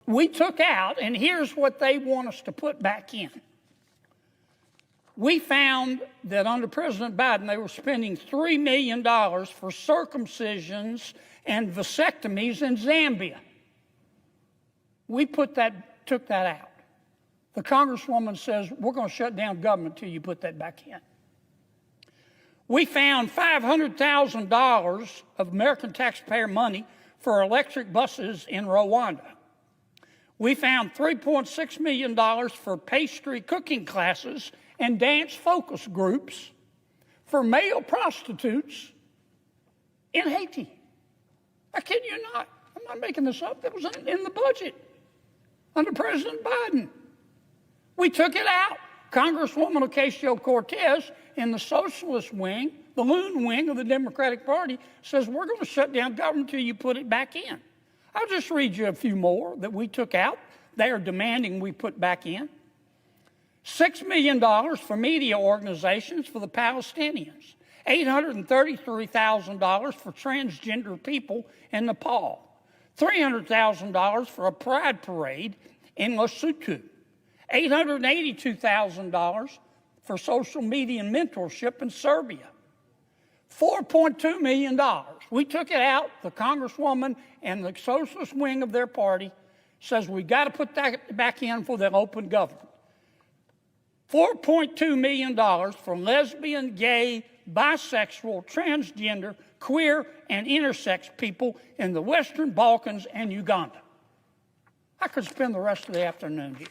we took out, and here's what they want us to put back in. We found that under President Biden, they were spending $3 million for circumcisions and vasectomies in Zambia. We took that out. The Congresswoman says, we're going to shut down government until you put that back in. We found $500,000 of American taxpayer money for electric buses in Rwanda. We found $3.6 million for pastry cooking classes and dance focus groups for male prostitutes in Haiti. I kid you not. I'm not making this up. That was in the budget under President Biden. We took it out. Congresswoman Ocasio-Cortez in the socialist wing, the loon wing of the Democratic Party, says we're going to shut down government until you put it back in. I'll just read you a few more that we took out. They are demanding we put back in. $6 million for media organizations for the Palestinians. $833,000 for transgender people in Nepal. $300,000 for a pride parade in Lesotho. $882,000 for social media and mentorship in Serbia. $4.2 million. We took it out. The Congresswoman and the socialist wing of their party says we got to put that back in for the open government. $4.2 million for lesbian, gay, bisexual, transgender, queer, and intersex people in the Western Balkans and Uganda. I could spend the rest of the afternoon here.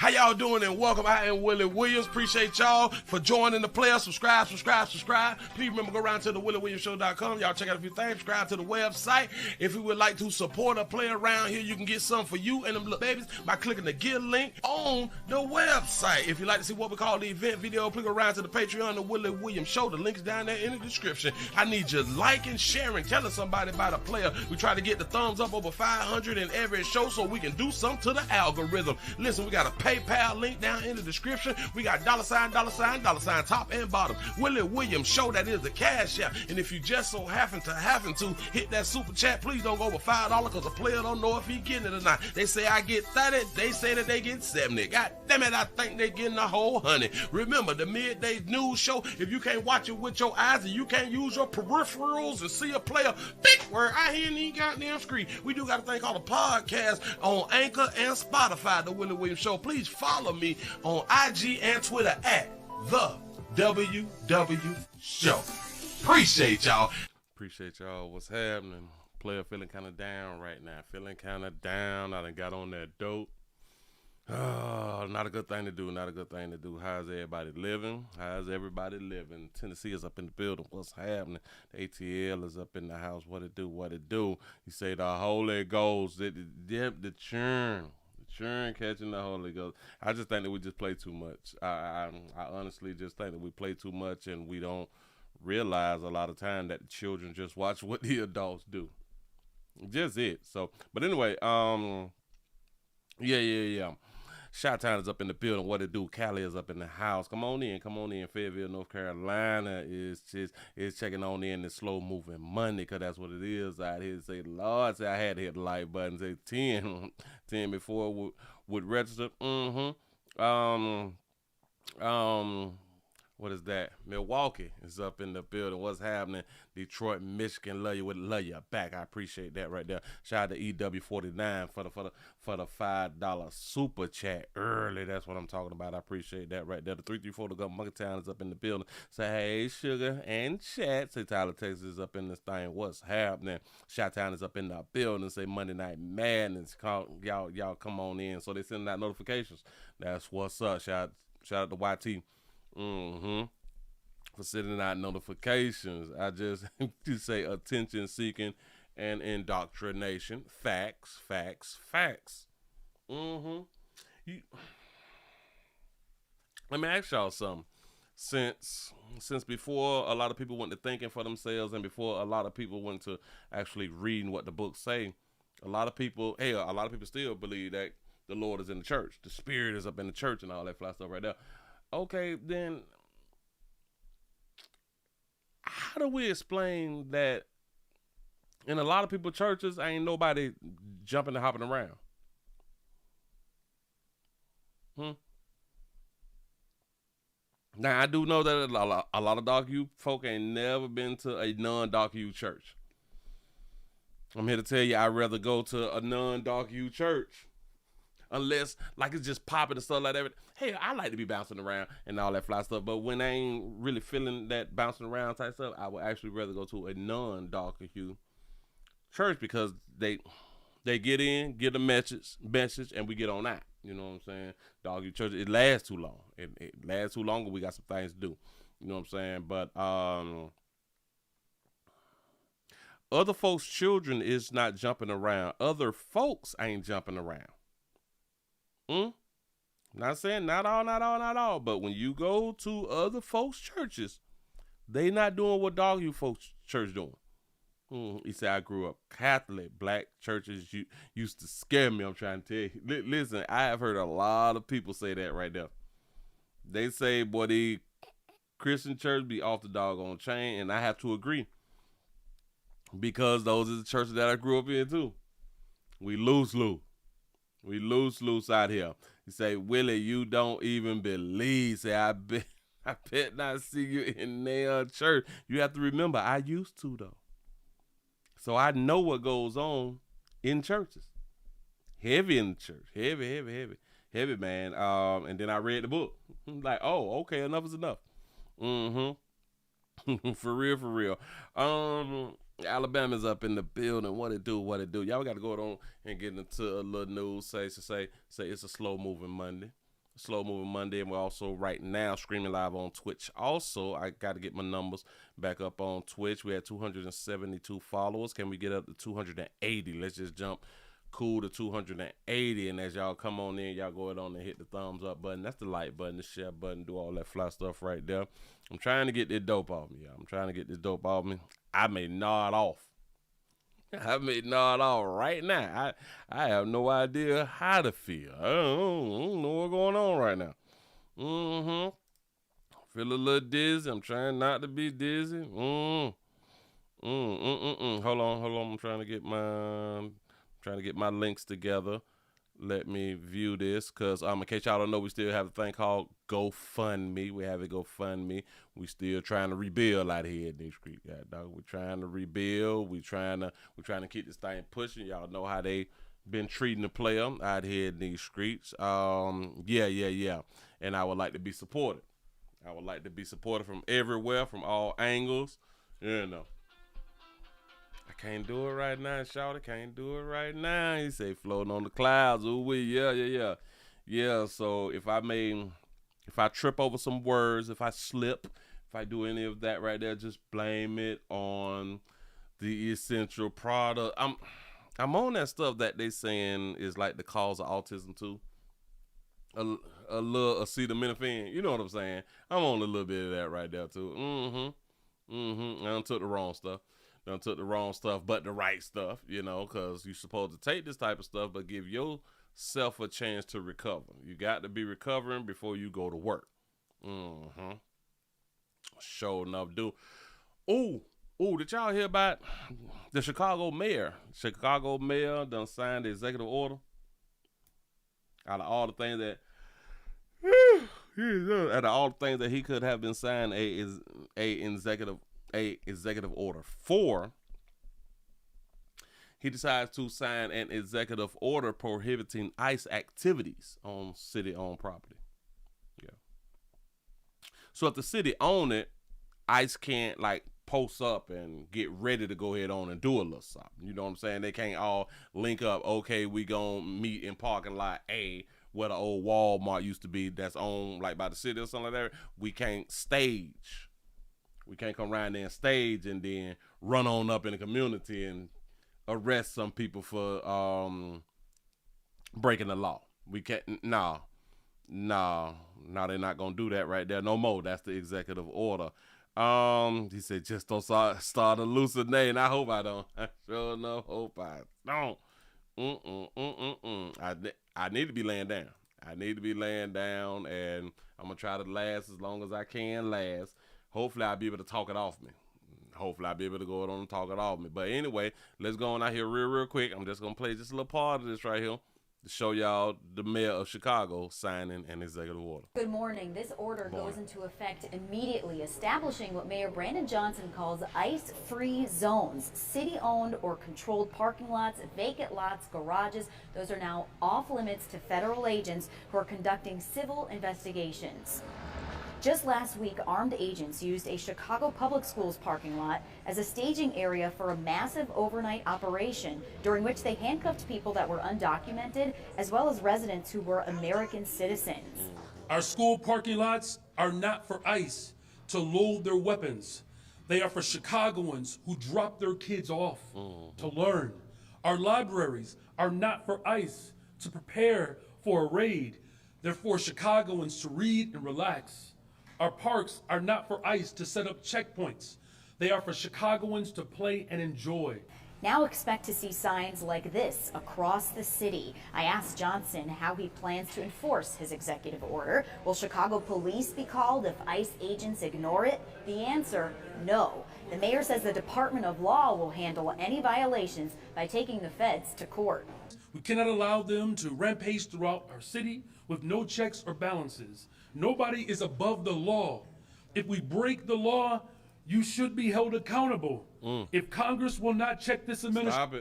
How y'all doing, and welcome. I am Willie Williams. Appreciate y'all for joining the player. Subscribe. Please remember, go around to the WillieWilliamsShow.com. Y'all check out a few things. Subscribe to the website. If you would like to support a player around here, you can get some for you and them little babies by clicking the Get link on the website. If you'd like to see what we call the event video, click around to the Patreon, the Willie Williams Show. The link is down there in the description. I need you liking, sharing, telling somebody about a player. We try to get the thumbs up over 500 in every show so we can do something to the algorithm. Listen, we got a PayPal link down in the description. We got $, top and bottom. Willie Williams Show, that is the cash app. And if you just so happen to hit that super chat, please don't go over $5 because the player don't know if he getting it or not. They say I get 30, they say that they get 70. God damn it, I think they getting a whole 100. Remember, the midday news show, if you can't watch it with your eyes and you can't use your peripherals and see a player big word I hear in the goddamn screen, we do got a thing called a podcast on Anchor and Spotify, the Willie Williams Show. Please follow me on IG and Twitter at the WW Show. Appreciate y'all. What's happening? Player feeling kind of down right now. I done got on that dope. Oh, not a good thing to do. How's everybody living? Tennessee is up in the building. What's happening? The ATL is up in the house. What it do? You say the Holy Ghost, the churn catching the Holy Ghost. I just think that we just play too much. I honestly just think that we play too much, and we don't realize a lot of time that the children just watch what the adults do. Just it. So, but anyway, yeah. Chi-Town is up in the building. What it do? Cali is up in the house. Come on in. Fayetteville, North Carolina is checking on in the slow moving money, because that's what it is out here. Say, Lord, say I had to hit the like button. Say 10 before would register. What is that? Milwaukee is up in the building. What's happening? Detroit, Michigan, love you back. I appreciate that right there. Shout out to EW49 for the $5 super chat early. That's what I'm talking about. I appreciate that right there. The 334 to go Monkey Town is up in the building. Say hey, Sugar and Chat. Say Tyler, Texas is up in this thing. What's happening? Chi-Town is up in the building. Say Monday Night Madness. Y'all come on in. So they sending out notifications. That's what's up. Shout out to YT. for sending out notifications. I just to say attention seeking and indoctrination. Facts, facts, facts. Mm-hmm. Let me ask y'all something. Since before a lot of people went to thinking for themselves, and before a lot of people went to actually reading what the books say, a lot of people still believe that the Lord is in the church, the Spirit is up in the church, and all that fly stuff right there. Okay, then how do we explain that in a lot of people's churches ain't nobody jumping and hopping around? Now, I do know that a lot of dark youth folk ain't never been to a non-dark youth church. I'm here to tell you, I'd rather go to a non-dark youth church. Unless, like, it's just popping and stuff like that. Hey, I like to be bouncing around and all that fly stuff. But when I ain't really feeling that bouncing around type stuff, I would actually rather go to a non-dark youth church, because they get in, get a message, and we get on out. You know what I'm saying? Dog youth church, it lasts too long. It lasts too long, and we got some things to do. You know what I'm saying? But other folks' children is not jumping around. Other folks ain't jumping around. Not saying not all. But when you go to other folks' churches, they not doing what dog you folks' church doing. He said, I grew up Catholic. Black churches used to scare me. I'm trying to tell you. Listen, I have heard a lot of people say that right there. They say, boy, the Christian church be off the doggone chain, and I have to agree, because those are the churches that I grew up in too. We loose. We loose out here. He say, Willie, you don't even believe. Say, I bet not see you in their church. You have to remember, I used to though. So I know what goes on in churches. Heavy in the church. Heavy, man. And then I read the book. Like, oh, okay, enough is enough. For real. Alabama's up in the building. What it do? Y'all got to go on and get into a little news. Say it's a slow moving Monday. And we're also right now streaming live on Twitch. Also, I got to get my numbers back up on Twitch. We had 272 followers. Can we get up to 280? Let's just jump cool to 280. And as y'all come on in, y'all go ahead on and hit the thumbs up button. That's the like button, the share button, do all that fly stuff right there. I'm trying to get this dope off me, y'all. I may nod off. Right now. I have no idea how to feel. I don't know what's going on right now. Feel a little dizzy. I'm trying not to be dizzy. Hold on. I'm trying to get my links together. Let me view this, because in case y'all don't know, we still have a thing called GoFundMe. We have a GoFundMe. We still trying to rebuild out here in these streets. Yeah, dog. We're trying to rebuild. We're trying to keep this thing pushing. Y'all know how they been treating the player out here in these streets. Yeah. And I would like to be supported. From everywhere, from all angles. You know. I can't do it right now, shawty. Can't do it right now. He say floating on the clouds. Ooh, yeah. Yeah, so if I trip over some words, if I slip, if I do any of that right there, just blame it on the essential product. I'm on that stuff that they saying is like the cause of autism too. A little acetaminophen. You know what I'm saying? I'm on a little bit of that right there too. I done took the wrong stuff. But the right stuff, you know, because you're supposed to take this type of stuff, but give yourself a chance to recover. You got to be recovering before you go to work. Sure enough, do. Did y'all hear about the Chicago mayor? Chicago mayor done signed the executive order. Out of all the things that he could have been signed a executive order for, he decides to sign an executive order prohibiting ICE activities on city-owned property. Yeah. So if the city own it, ICE can't like post up and get ready to go ahead on and do a little something. You know what I'm saying? They can't all link up. Okay, we gonna meet in parking lot A, where the old Walmart used to be, that's owned like by the city or something like that. We can't stage We can't come around there and stage and then run on up in the community and arrest some people for breaking the law. We can't. No, they're not gonna do that right there no more. That's the executive order. He said just don't start hallucinating. I hope I don't. I sure enough hope I don't. I need to be laying down. I need to be laying down, and I'm gonna try to last as long as I can last. Hopefully I'll be able to talk it off me. Hopefully I'll be able to go on and talk it off me. But anyway, let's go on out here real quick. I'm just gonna play just a little part of this right here to show y'all the mayor of Chicago signing an executive order. Good morning. This order goes into effect immediately, establishing what Mayor Brandon Johnson calls ICE-free zones. City-owned or controlled parking lots, vacant lots, garages, those are now off limits to federal agents who are conducting civil investigations. Just last week, armed agents used a Chicago Public Schools parking lot as a staging area for a massive overnight operation, during which they handcuffed people that were undocumented, as well as residents who were American citizens. Our school parking lots are not for ICE to load their weapons. They are for Chicagoans who drop their kids off to learn. Our libraries are not for ICE to prepare for a raid. They're for Chicagoans to read and relax. Our parks are not for ICE to set up checkpoints. They are for Chicagoans to play and enjoy. Now expect to see signs like this across the city. I asked Johnson how he plans to enforce his executive order. Will Chicago police be called if ICE agents ignore it? The answer, no. The mayor says the Department of Law will handle any violations by taking the feds to court. We cannot allow them to rampage throughout our city with no checks or balances. Nobody is above the law. If we break the law, you should be held accountable. If Congress will not check this administration. Stop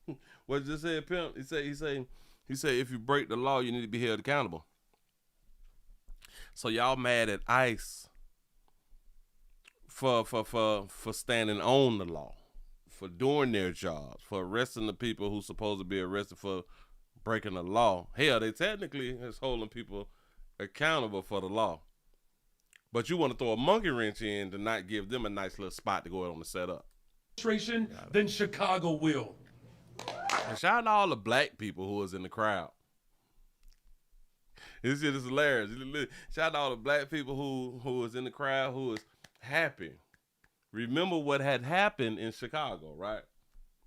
it. What did you say, Pimp? He said if you break the law, you need to be held accountable. So y'all mad at ICE for standing on the law, for doing their jobs, for arresting the people who's supposed to be arrested for breaking the law. Hell, they technically is holding people accountable for the law. But you want to throw a monkey wrench in to not give them a nice little spot to go on and set up. Then Chicago will. And shout out to all the black people who was in the crowd. This shit is hilarious. Shout out to all the black people who was in the crowd, who was happy. Remember what had happened in Chicago, right?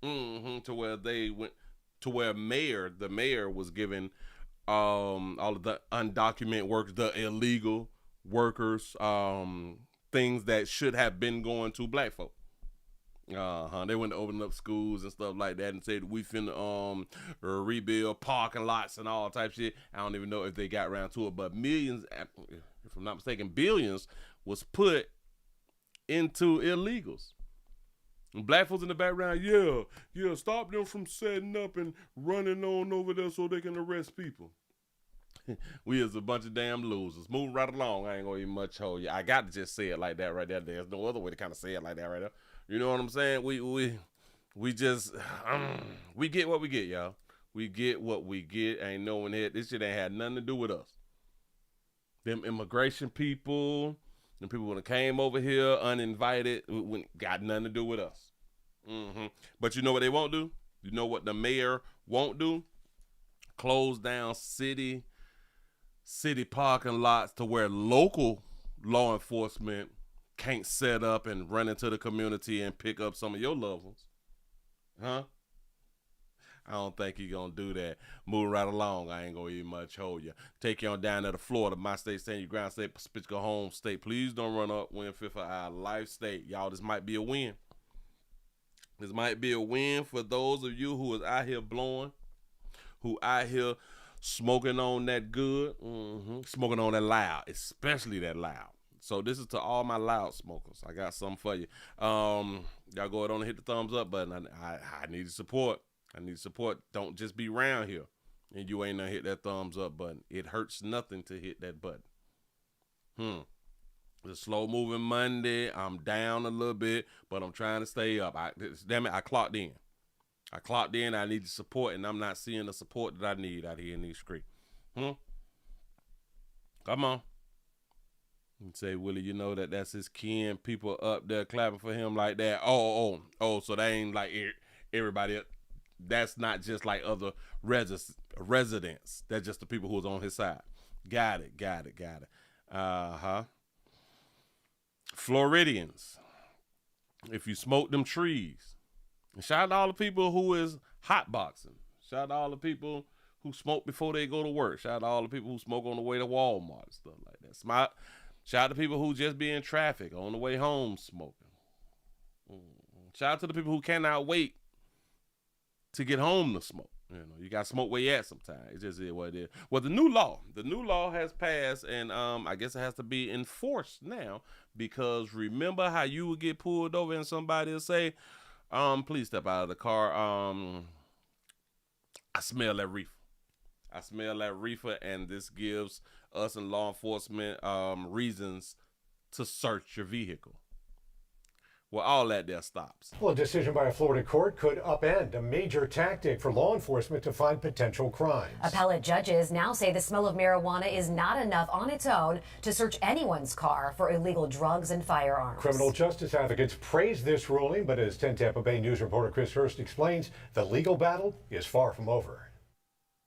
To where they went, to where the mayor was giving all of the undocumented workers, the illegal workers, things that should have been going to black folk. They went to open up schools and stuff like that and said we finna rebuild parking lots and all type shit. I don't even know if they got around to it, but millions, if I'm not mistaken, billions was put into illegals. And black folks in the background, yeah, stop them from setting up and running on over there so they can arrest people. We is a bunch of damn losers. Moving right along. I ain't gonna even much hold you. I got to just say it like that right there. There's no other way to kind of say it like that right there. You know what I'm saying? We just we get what we get, y'all. We get what we get. Ain't no one here. This shit ain't had nothing to do with us. Them immigration people, them people when it came over here uninvited, got nothing to do with us. But you know what they won't do? You know what the mayor won't do? Close down city parking lots to where local law enforcement can't set up and run into the community and pick up some of your loved ones. Huh? I don't think he gonna do that. Moving right along, I ain't gonna even much hold you. Take you on down to the Florida, my state, stand your ground state, Pacific home state. Please don't run up, win fifth of our life state. Y'all, this might be a win. This might be a win for those of you who is out here blowing, who out here smoking on that good, smoking on that loud, especially that loud. So this is to all my loud smokers. I got something for you. Y'all go ahead on and hit the thumbs up button. I need support. I need support. Don't just be around here and you ain't gonna hit that thumbs up button. It hurts nothing to hit that button. It's a slow moving Monday. I'm down a little bit, but I'm trying to stay up. Damn it, I clocked in. I need the support, and I'm not seeing the support that I need out here in these streets. Come on. Say, Willie, you know that's his kin. People up there clapping for him like that. So they ain't like everybody. That's not just like other residents. That's just the people who's on his side. Got it. Floridians, if you smoke them trees, and shout out to all the people who is hotboxing. Shout out to all the people who smoke before they go to work. Shout out to all the people who smoke on the way to Walmart and stuff like that. Shout out to people who just be in traffic on the way home smoking. Shout out to the people who cannot wait to get home to smoke. You know, you got to smoke where you at sometimes. It just is what it is. Well, the new law has passed, and I guess it has to be enforced now, because remember how you would get pulled over and somebody will say, please step out of the car. I smell that reefer. And this gives us in law enforcement reasons to search your vehicle. Well, all that there stops. Well, a decision by a Florida court could upend a major tactic for law enforcement to find potential crimes. Appellate judges now say the smell of marijuana is not enough on its own to search anyone's car for illegal drugs and firearms. Criminal justice advocates praise this ruling, but as 10 Tampa Bay News reporter Chris Hurst explains, the legal battle is far from over.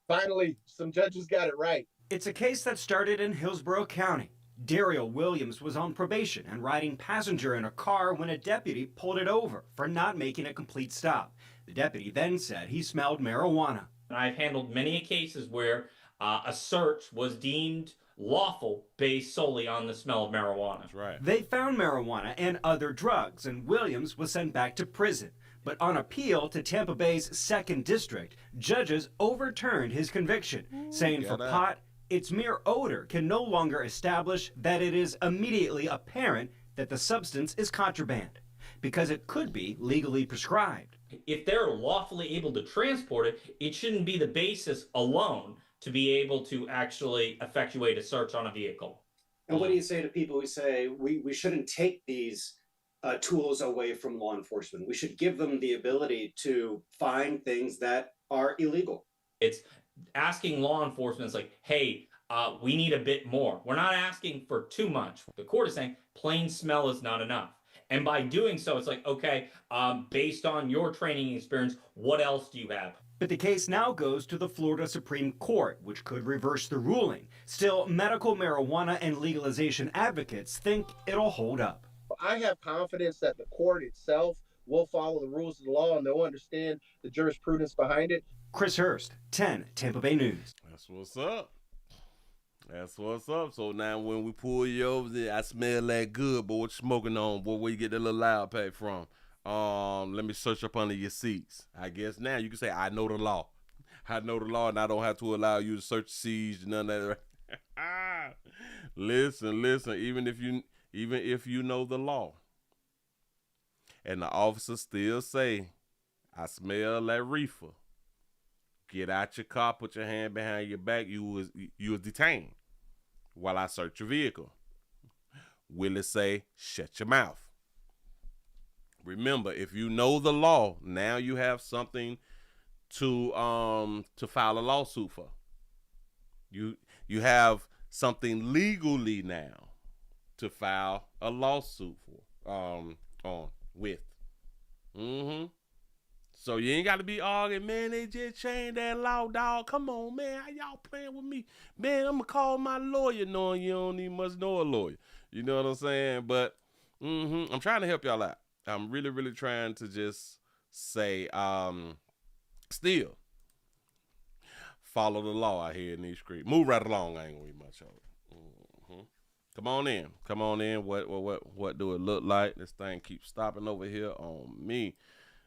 Finally, some judges got it right. It's a case that started in Hillsborough County. Daryl Williams was on probation and riding passenger in a car when a deputy pulled it over for not making a complete stop. The deputy then said he smelled marijuana. I've handled many cases where a search was deemed lawful based solely on the smell of marijuana. That's right. They found marijuana and other drugs, and Williams was sent back to prison. But on appeal to Tampa Bay's 2nd District, judges overturned his conviction, saying for pot, its mere odor can no longer establish that it is immediately apparent that the substance is contraband, because it could be legally prescribed. If they're lawfully able to transport it, it shouldn't be the basis alone to be able to actually effectuate a search on a vehicle. And what do you say to people who say we shouldn't take these tools away from law enforcement? We should give them the ability to find things that are illegal. It's asking law enforcement, it's like, hey, we need a bit more. We're not asking for too much. The court is saying plain smell is not enough. And by doing so, it's like, okay, based on your training experience, what else do you have? But the case now goes to the Florida Supreme Court, which could reverse the ruling. Still, medical marijuana and legalization advocates think it'll hold up. I have confidence that the court itself will follow the rules of the law and they'll understand the jurisprudence behind it. Chris Hurst, 10 Tampa Bay News. That's what's up. So now when we pull you over there, I smell that good, boy. What you smoking on, boy? Where you get that little loud pack from? Let me search up under your seats. I guess now you can say, I know the law. I know the law, and I don't have to allow you to search seats and none of that. Listen. Even if you know the law, and the officer still say, I smell that reefer. Get out your car, put your hand behind your back. You was detained while I search your vehicle. Willie say, shut your mouth. Remember, if you know the law, now you have something to file a lawsuit for. You have something legally now to file a lawsuit for with. So you ain't got to be arguing, man, they just changed that law, dog. Come on, man, how y'all playing with me? Man, I'm going to call my lawyer knowing you don't even much know a lawyer. You know what I'm saying? But I'm trying to help y'all out. I'm really, really trying to just say, still, follow the law out here in these streets. Move right along. I ain't going to eat much of it. Come on in. What do it look like? This thing keeps stopping over here on me.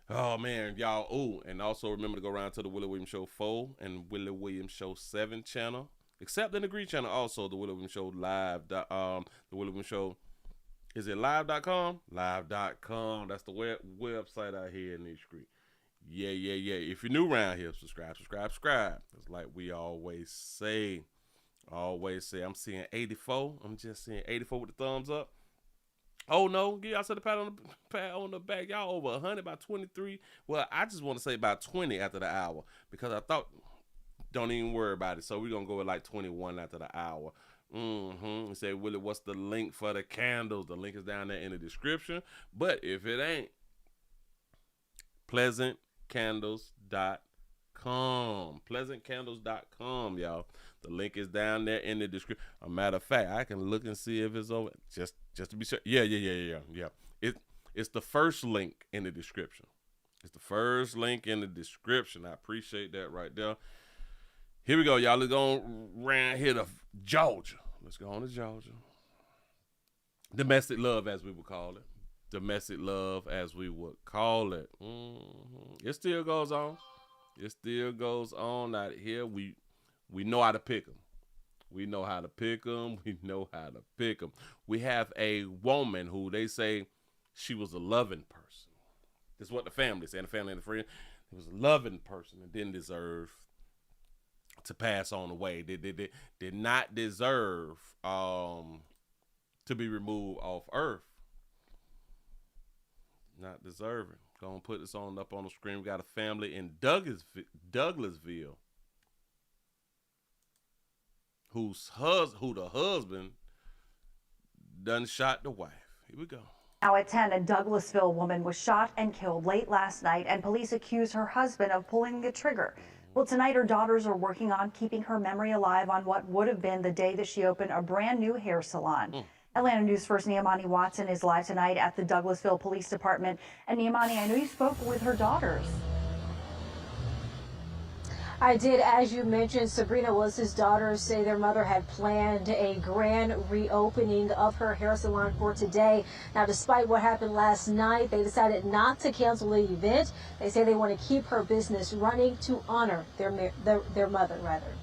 Oh, man, y'all. Oh, and also remember to go around to the Willie Williams Show 4 and Willie Williams Show 7 channel. Except in the Green channel, also the Willie Williams Show Live. The Willie Williams Show, is it live.com? Live.com. That's the website out here in these streets. Yeah. If you're new around here, subscribe. It's like we always say. I'm seeing 84. I'm just seeing 84 with the thumbs up. Oh, no, give y'all the pat on the back. Y'all over 100 by 23. Well, I just want to say about 20 after the hour because I thought, don't even worry about it. So we're going to go with like 21 after the hour. He said, Willie, what's the link for the candles? The link is down there in the description. But if it ain't, pleasantcandles.com. Pleasantcandles.com, y'all. The link is down there in the description. A matter of fact, I can look and see if it's over. Just to be sure. Yeah. It's the first link in the description. It's the first link in the description. I appreciate that right there. Here we go, y'all. Let's go around here to Georgia. Let's go on to Georgia. Domestic love, as we would call it. Domestic love, as we would call it. It still goes on. It still goes on out here. We know how to pick them. We know how to pick them. We know how to pick them. We have a woman who they say she was a loving person. This is what the family said. The family and the friend. It was a loving person and didn't deserve to pass on away. Did not deserve to be removed off earth. Not deserving. Gonna put this up on the screen. We got a family in Douglasville who the husband done shot the wife. Here we go. Now at 10, a Douglasville woman was shot and killed late last night, and police accuse her husband of pulling the trigger. Well, tonight her daughters are working on keeping her memory alive on what would have been the day that she opened a brand new hair salon. Atlanta News First Niamani Watson is live tonight at the Douglasville Police Department. And Niamani, I know you spoke with her daughters. I did. As you mentioned, Sabrina Willis's daughters say their mother had planned a grand reopening of her hair salon for today. Now, despite what happened last night, they decided not to cancel the event. They say they want to keep her business running to honor their mother, rather.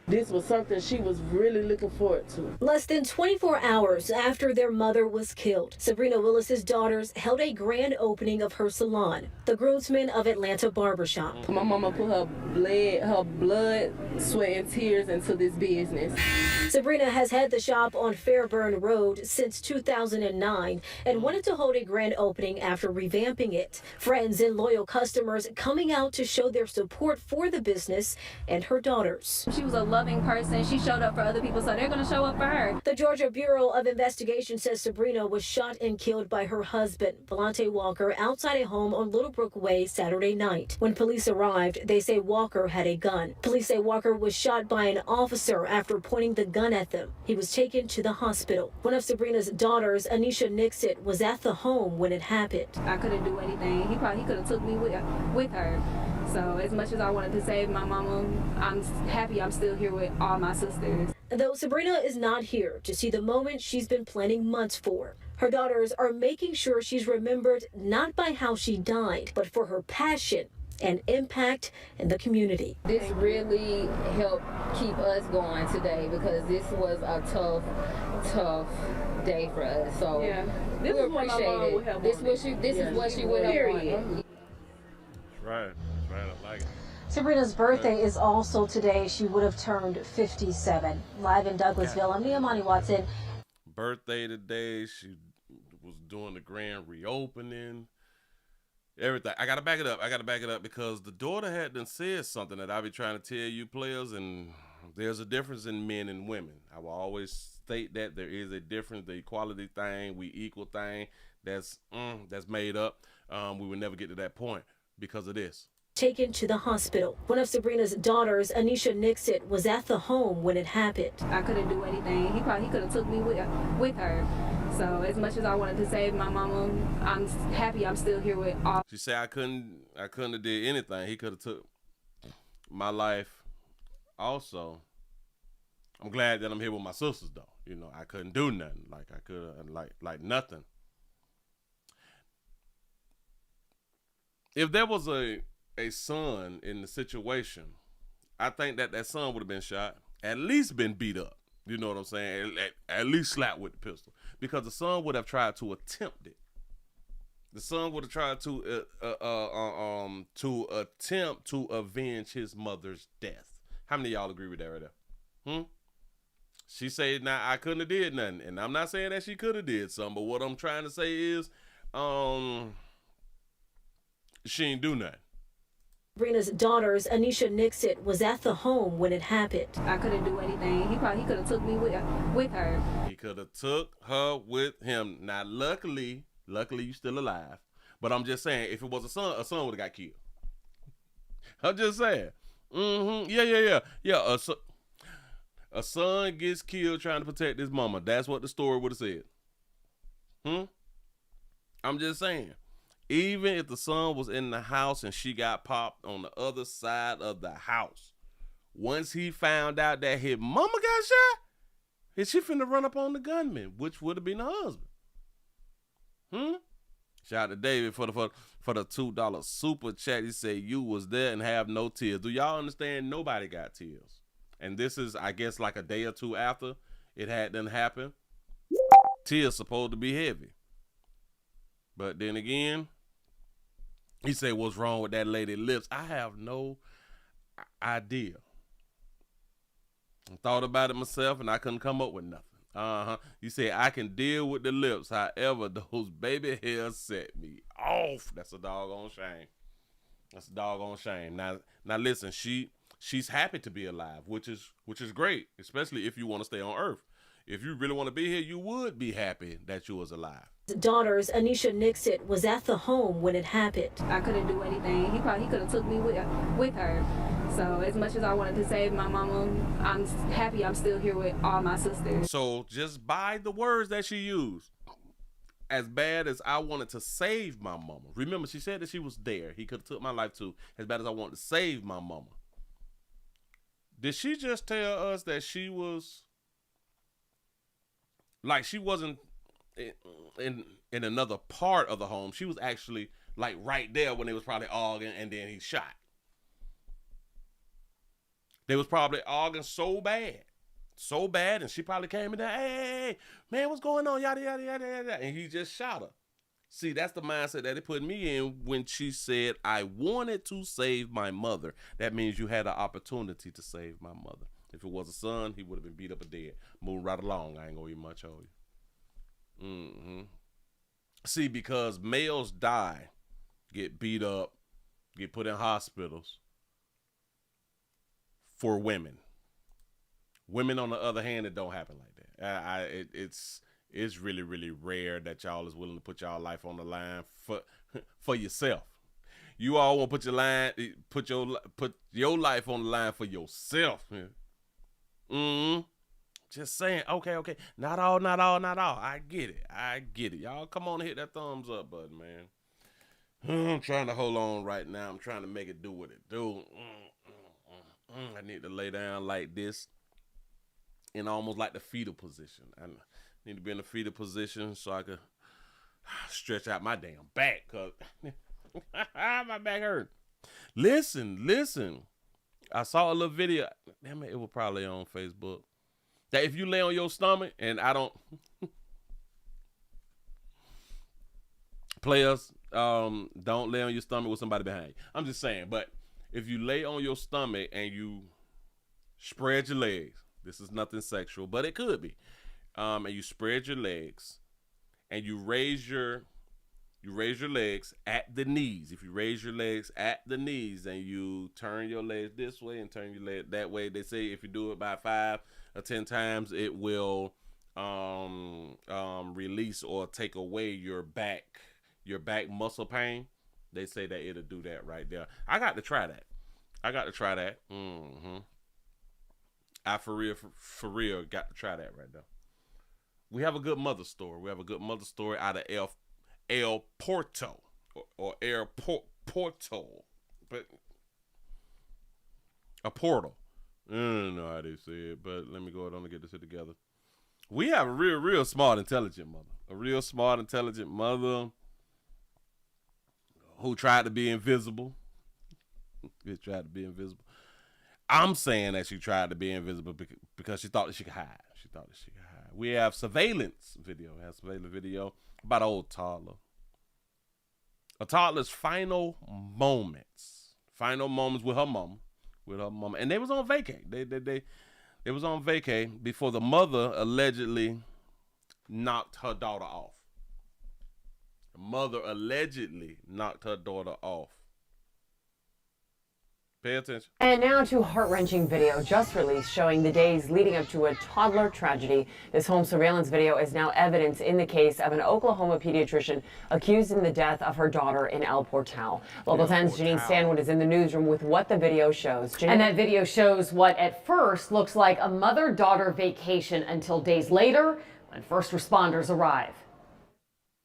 This was something she was really looking forward to. Less than 24 hours after their mother was killed, Sabrina Willis's daughters held a grand opening of her salon, the Groomsmen of Atlanta Barbershop. My mama put her blood, sweat, and tears into this business. Sabrina has had the shop on Fairburn Road since 2009 and wanted to hold a grand opening after revamping it. Friends and loyal customers coming out to show their support for the business and her daughters. She was a loving person. She showed up for other people, so they're going to show up for her. The Georgia Bureau of Investigation says Sabrina was shot and killed by her husband, Volante Walker, outside a home on Littlebrook Way Saturday night. When police arrived, they say Walker had a gun. Police say Walker was shot by an officer after pointing the gun at them. He was taken to the hospital. One of Sabrina's daughters, Anisha Nixit, was at the home when it happened. I couldn't do anything. He could have took me with her. So as much as I wanted to save my mama, I'm happy I'm still here with all my sisters. Though Sabrina is not here to see the moment she's been planning months for, her daughters are making sure she's remembered not by how she died, but for her passion and impact in the community. This really helped keep us going today because this was a tough day for us. So yeah, we appreciate it. This is what she would have wanted. Right. I like it. Sabrina's birthday is also today. She would have turned 57. Live in Douglasville, I'm Niamani Watson. Birthday today. She was doing the grand reopening. Everything. I gotta back it up because the daughter had done said something that I be trying to tell you players, and there's a difference in men and women. I will always state that there is a difference. The equality thing, we equal thing, that's made up. We would never get to that point because of this. Taken to the hospital. One of Sabrina's daughters, Anisha Nixit, was at the home when it happened. I couldn't do anything. He could have took me with her. So as much as I wanted to save my mama, I'm happy I'm still here with all. She said I couldn't have did anything. He could have took my life also. I'm glad that I'm here with my sisters though. You know, I couldn't do nothing. Like I could like nothing. If there was a son in the situation, I think that son would have been shot, at least been beat up. You know what I'm saying? At least slapped with the pistol, because the son would have tried to attempt it. The son would have tried to attempt to avenge his mother's death. How many of y'all agree with that right there? She said, "Now I couldn't have did nothing," and I'm not saying that she could have did something, but what I'm trying to say is, she ain't do nothing. Sabrina's daughters, Anisha Nixit, was at the home when it happened. I couldn't do anything. He could have took me with her. He could have took her with him. Now, luckily you still alive. But I'm just saying, if it was a son would have got killed. I'm just saying. Yeah. A son gets killed trying to protect his mama. That's what the story would have said. I'm just saying. Even if the son was in the house and she got popped on the other side of the house, once he found out that his mama got shot, is she finna run up on the gunman, which would have been her husband. Shout out to David for the $2 super chat. He said, you was there and have no tears. Do y'all understand? Nobody got tears. And this is, I guess, like a day or two after it had done happened. Tears supposed to be heavy. But then again, he said, what's wrong with that lady's lips? I have no idea. I thought about it myself and I couldn't come up with nothing. You say I can deal with the lips. However, those baby hairs set me off. That's a doggone shame. That's a doggone shame. Now listen, she's happy to be alive, which is great, especially if you want to stay on Earth. If you really want to be here, you would be happy that you was alive. Daughters, Anisha Nixit, was at the home when it happened. I couldn't do anything. He could have took me with her. So as much as I wanted to save my mama, I'm happy I'm still here with all my sisters. So just by the words that she used, as bad as I wanted to save my mama. Remember, she said that she was there. He could have took my life too. As bad as I wanted to save my mama. Did she just tell us that she was, like, she wasn't in another part of the home? She was actually like right there when they was probably arguing, and then he shot. They was probably arguing so bad, and she probably came in there, hey, man, what's going on, yada yada yada yada, and he just shot her. See, that's the mindset that it put me in when she said, I wanted to save my mother. That means you had an opportunity to save my mother. If it was a son, he would have been beat up or dead. Moving right along, I ain't gonna even much on you. See, because males die, get beat up, get put in hospitals for women. Women, on the other hand, it don't happen like that. It's really, really rare that y'all is willing to put y'all life on the line for yourself. You all want to put your life on the line for yourself. Just saying, okay. Not all. I get it. Y'all come on and hit that thumbs up button, man. I'm trying to hold on right now. I'm trying to make it do what it do. I need to lay down like this in almost like the fetal position. I need to be in the fetal position so I could stretch out my damn back, cause my back hurt. Listen. I saw a little video. Damn it was probably on Facebook. That if you lay on your stomach, and I don't players, don't lay on your stomach with somebody behind you. I'm just saying, but if you lay on your stomach and you spread your legs, this is nothing sexual, but it could be. And you spread your legs and you raise your legs at the knees. If you raise your legs at the knees and you turn your legs this way and turn your leg that way, they say if you do it by 5 or 10 times, it will release or take away your back muscle pain. They say that it'll do that right there. I got to try that. I for real got to try that right there. We have a good mother story. Out of El Porto or El Porto, but a portal. I don't know how they say it, but let me go ahead and get this together. We have a real smart, intelligent mother. A real smart, intelligent mother who tried to be invisible. I'm saying that she tried to be invisible because she thought that she could hide. We have surveillance video. About an old toddler. A toddler's final moments with her mama. And they was on vacay. They was on vacay before the mother allegedly knocked her daughter off. The mother allegedly knocked her daughter off. Pay attention. And now to a heart-wrenching video just released showing the days leading up to a toddler tragedy. This home surveillance video is now evidence in the case of an Oklahoma pediatrician accused in the death of her daughter in El Portal. Local 10's Janine Stanwood is in the newsroom with what the video shows. Janine? And that video shows what at first looks like a mother-daughter vacation until days later when first responders arrive.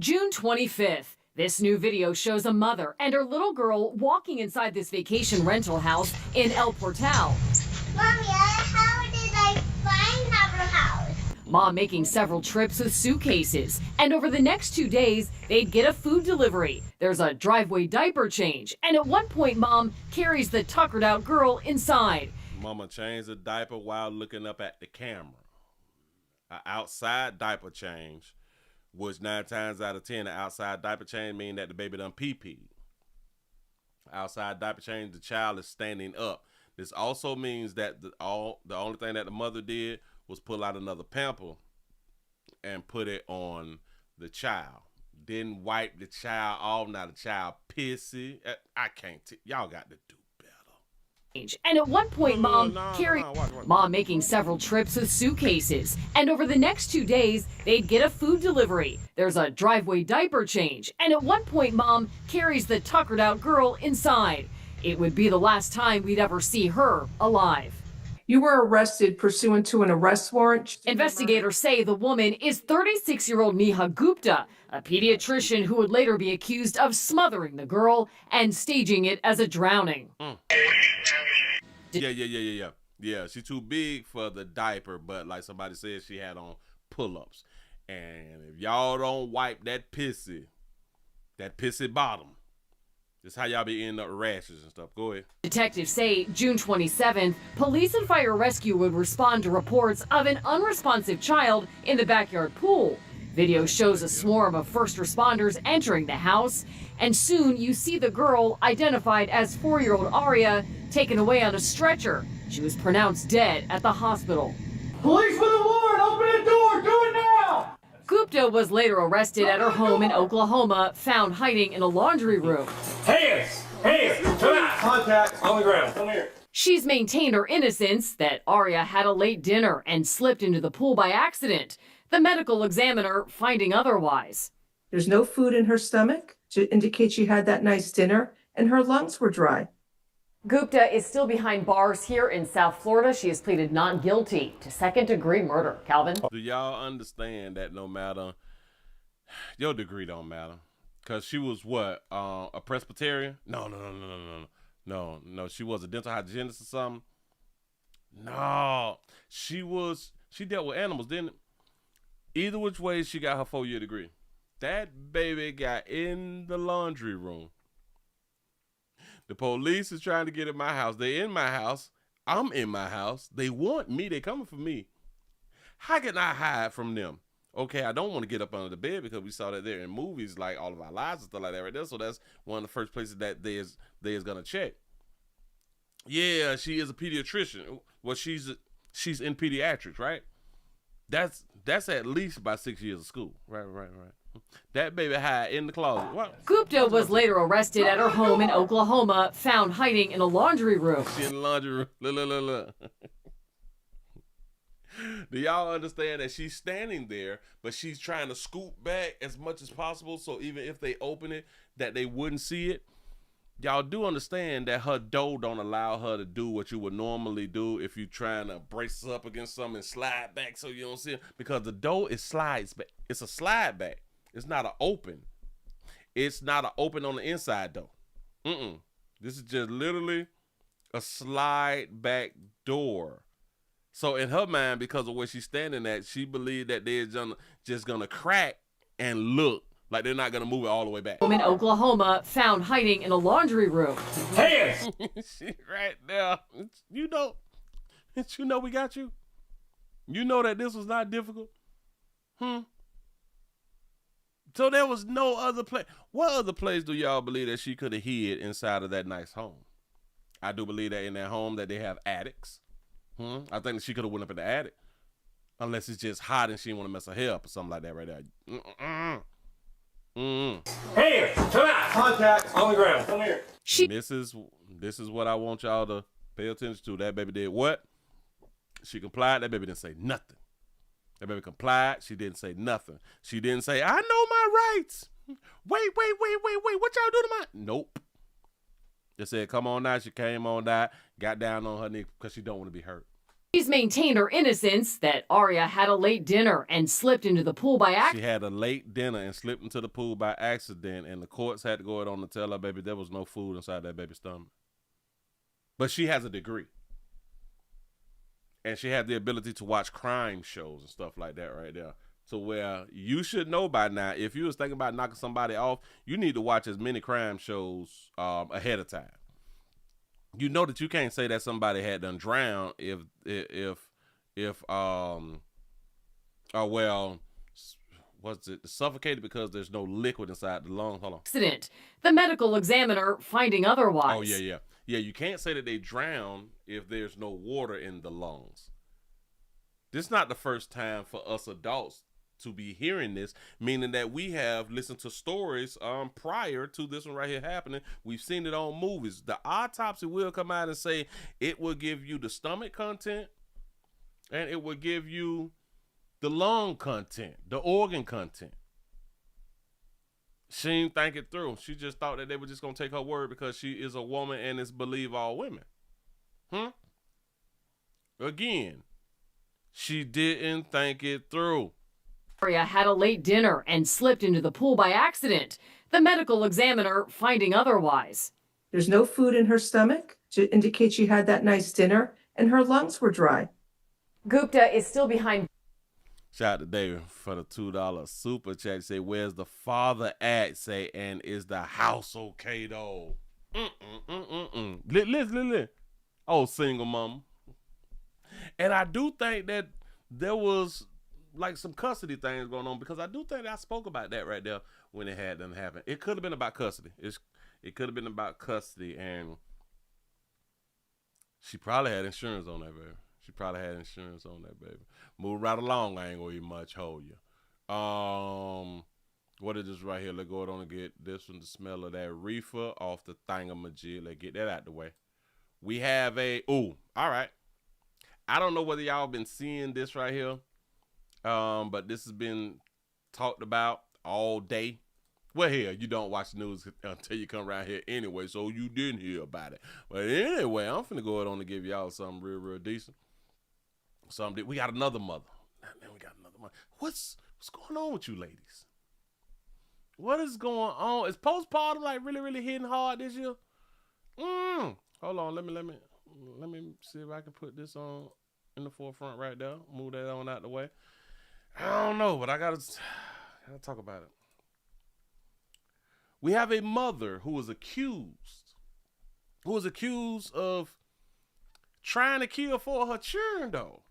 June 25th. This new video shows a mother and her little girl walking inside this vacation rental house in El Portal. Mommy, how did I find our house? Mom making several trips with suitcases, and over the next 2 days, they'd get a food delivery. There's a driveway diaper change, and at one point, Mom carries the tuckered out girl inside. Mama changed the diaper while looking up at the camera. An outside diaper change, which 9 times out of 10, the outside diaper change mean that the baby done pee-peed. Outside diaper change, the child is standing up. This also means that the only thing that the mother did was pull out another pamper and put it on the child. Didn't wipe the child off. Now the child pissy. I can't. Y'all got to do. And at one point, Mom making several trips with suitcases. And over the next 2 days, they'd get a food delivery. There's a driveway diaper change. And at one point, Mom carries the tuckered out girl inside. It would be the last time we'd ever see her alive. You were arrested pursuant to an arrest warrant. Investigators say the woman is 36-year-old Neha Gupta, a pediatrician who would later be accused of smothering the girl and staging it as a drowning. Yeah, she's too big for the diaper, but like somebody said, she had on pull-ups. And if y'all don't wipe that pissy bottom, this how y'all be ending up with rashes and stuff. Go ahead. Detectives say June 27th, police and fire rescue would respond to reports of an unresponsive child in the backyard pool. Video shows a swarm of first responders entering the house, and soon you see the girl, identified as 4-year-old Aria, taken away on a stretcher. She was pronounced dead at the hospital. Police with a warrant! Open the door! Do it now! Gupta was later arrested at her home in Oklahoma, found hiding in a laundry room. Hands! Hands! Come out! Contact on the ground. Come here. She's maintained her innocence, that Aria had a late dinner and slipped into the pool by accident. The medical examiner finding otherwise. There's no food in her stomach to indicate she had that nice dinner, and her lungs were dry. Gupta is still behind bars here in South Florida. She has pleaded not guilty to second-degree murder. Calvin? Do y'all understand that no matter, your degree don't matter? Because she was what, a Presbyterian? No. She was a dental hygienist or something? No. She dealt with animals, didn't it? Either which way, she got her 4-year degree. That baby got in the laundry room. The police is trying to get in my house. They in my house. I'm in my house. They want me. They coming for me. How can I hide from them? Okay, I don't want to get up under the bed because we saw that there in movies like All of Our Lives and stuff like that right there. So that's one of the first places that they is gonna check. Yeah, she is a pediatrician. Well, she's in pediatrics, right? That's at least about 6 years of school. Right. That baby hide in the closet. What? Gupta was later arrested at her home in Oklahoma, found hiding in a laundry room. She in the laundry room. Look. Do y'all understand that she's standing there, but she's trying to scoot back as much as possible so even if they open it, that they wouldn't see it? Y'all do understand that her dough don't allow her to do what you would normally do if you're trying to brace up against something and slide back so you don't see it, because the dough slides back. It's a slide back. It's not an open. It's not an open on the inside though. This is just literally a slide back door. So in her mind, because of where she's standing at, she believed that they're just gonna crack and look like they're not gonna move it all the way back. In Oklahoma, found hiding in a laundry room. Hands! She right there. You know we got you. You know that this was not difficult. So there was no other place. What other place do y'all believe that she could have hid inside of that nice home? I do believe that in that home that they have attics. I think that she could have went up in the attic. Unless it's just hot and she didn't want to mess her hair up or something like that right there. Hands, tonight. Contact on the ground. Come here. This is what I want y'all to pay attention to. That baby did what? She complied. That baby didn't say nothing. That baby complied. She didn't say nothing. She didn't say, I know my rights. Wait. What y'all do to my? Nope. They said, come on now. She came on that, got down on her knee because she don't want to be hurt. She's maintained her innocence that Aria had a late dinner and slipped into the pool by accident. She had a late dinner and slipped into the pool by accident, and the courts had to go on to tell her, baby, there was no food inside that baby's stomach. But she has a degree. And she had the ability to watch crime shows and stuff like that right there. So where you should know by now, if you was thinking about knocking somebody off, you need to watch as many crime shows ahead of time. You know that you can't say that somebody had done drowned if what's it, suffocated because there's no liquid inside the lungs. Hold on. Accident. The medical examiner finding otherwise. Oh, yeah. Yeah, you can't say that they drowned if there's no water in the lungs. This is not the first time for us adults to be hearing this, meaning that we have listened to stories prior to this one right here happening. We've seen it on movies. The autopsy will come out and say it will give you the stomach content and it will give you the lung content, the organ content. She didn't think it through. She just thought that they were just going to take her word because she is a woman and it's believe all women. Again, she didn't think it through. Aria had a late dinner and slipped into the pool by accident. The medical examiner finding otherwise. There's no food in her stomach to indicate she had that nice dinner, and her lungs were dry. Gupta is still behind. Shout out to David for the $2 super chat. Say, where's the father at? Say, and is the house okay though? Listen. Oh, single mama. And I do think that there was like some custody things going on because I do think I spoke about that right there when it had them happen. It could have been about custody. It could have been about custody, and she probably had insurance on that baby. Move right along. I ain't gonna even much hold you. What is this right here? Let's go on and get this one. The smell of that reefer off the thingamajig. Let's get that out the way. We have all right. I don't know whether y'all been seeing this right here. But this has been talked about all day. Well, here, you don't watch the news until you come around here anyway, so you didn't hear about it. But anyway, I'm finna go ahead on and give y'all something real decent. We got another mother. What's going on with you ladies? What is going on? Is postpartum like really hitting hard this year? Hold on, let me see if I can put this on in the forefront right there. Move that on out the way. I don't know, but I gotta talk about it. We have a mother who was accused of trying to kill for her children though.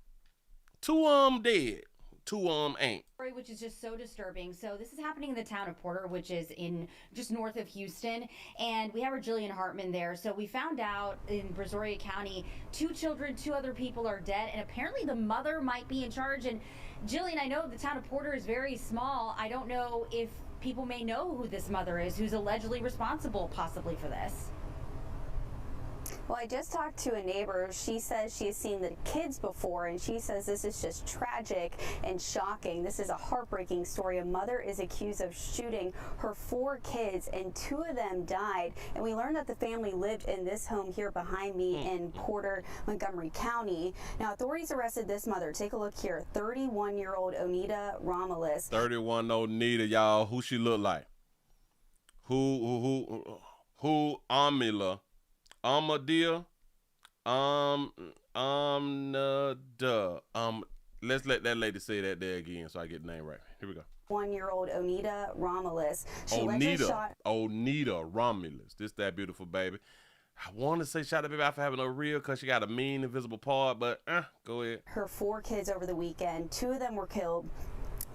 2 dead, 2 ain't. Which is just so disturbing. So this is happening in the town of Porter, which is in just north of Houston, and we have our Jillian Hartman there. So we found out in Brazoria County, 2 children, 2 other people are dead, and apparently the mother might be in charge. And Jillian, I know the town of Porter is very small. I don't know if people may know who this mother is, who's allegedly responsible possibly for this. Well, I just talked to a neighbor. She says she has seen the kids before, and she says this is just tragic and shocking. This is a heartbreaking story. A mother is accused of shooting her 4 kids, and 2 of them died. And we learned that the family lived in this home here behind me in Porter, Montgomery County. Now, authorities arrested this mother. Take a look here. 31-year-old Onita Romulus. 31 Onita, y'all. Who she look like? Who Amila? Amadea, let's let that lady say that there again so I get the name right. Here we go. 1-year-old Onita Romulus. Onita Romulus. This that beautiful baby. I want to say shout out to baby out for having a real because she got a mean invisible part, but go ahead. Her 4 kids over the weekend. 2 of them were killed.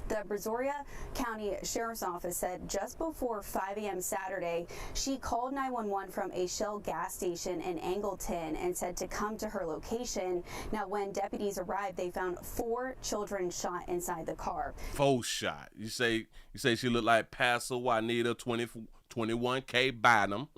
The Brazoria County Sheriff's Office said just before 5 a.m. Saturday, she called 911 from a Shell gas station in Angleton and said to come to her location. Now, when deputies arrived, they found 4 children shot inside the car. 4 shot. You say she looked like Pastor Juanita 21K Bynum.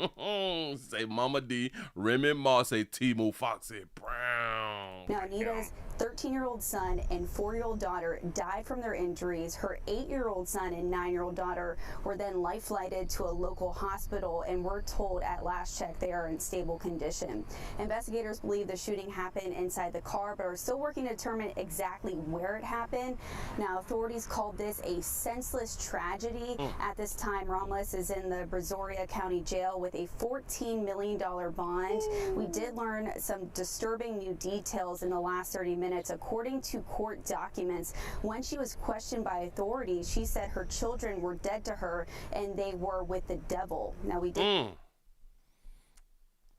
Say Mama D, Remy Ma, say Timu Foxy Brown. Now, Anita's 13-year-old son and 4-year-old daughter died from their injuries. Her 8-year-old son and 9-year-old daughter were then life-flighted to a local hospital, and we're told at last check they are in stable condition. Investigators believe the shooting happened inside the car, but are still working to determine exactly where it happened. Now, authorities called this a senseless tragedy. At this time, Ramos is in the Brazoria County Jail with a $14 million bond. We did learn some disturbing new details in the last 30 minutes. According to court documents, when she was questioned by authorities, she said her children were dead to her and they were with the devil. Now, we did.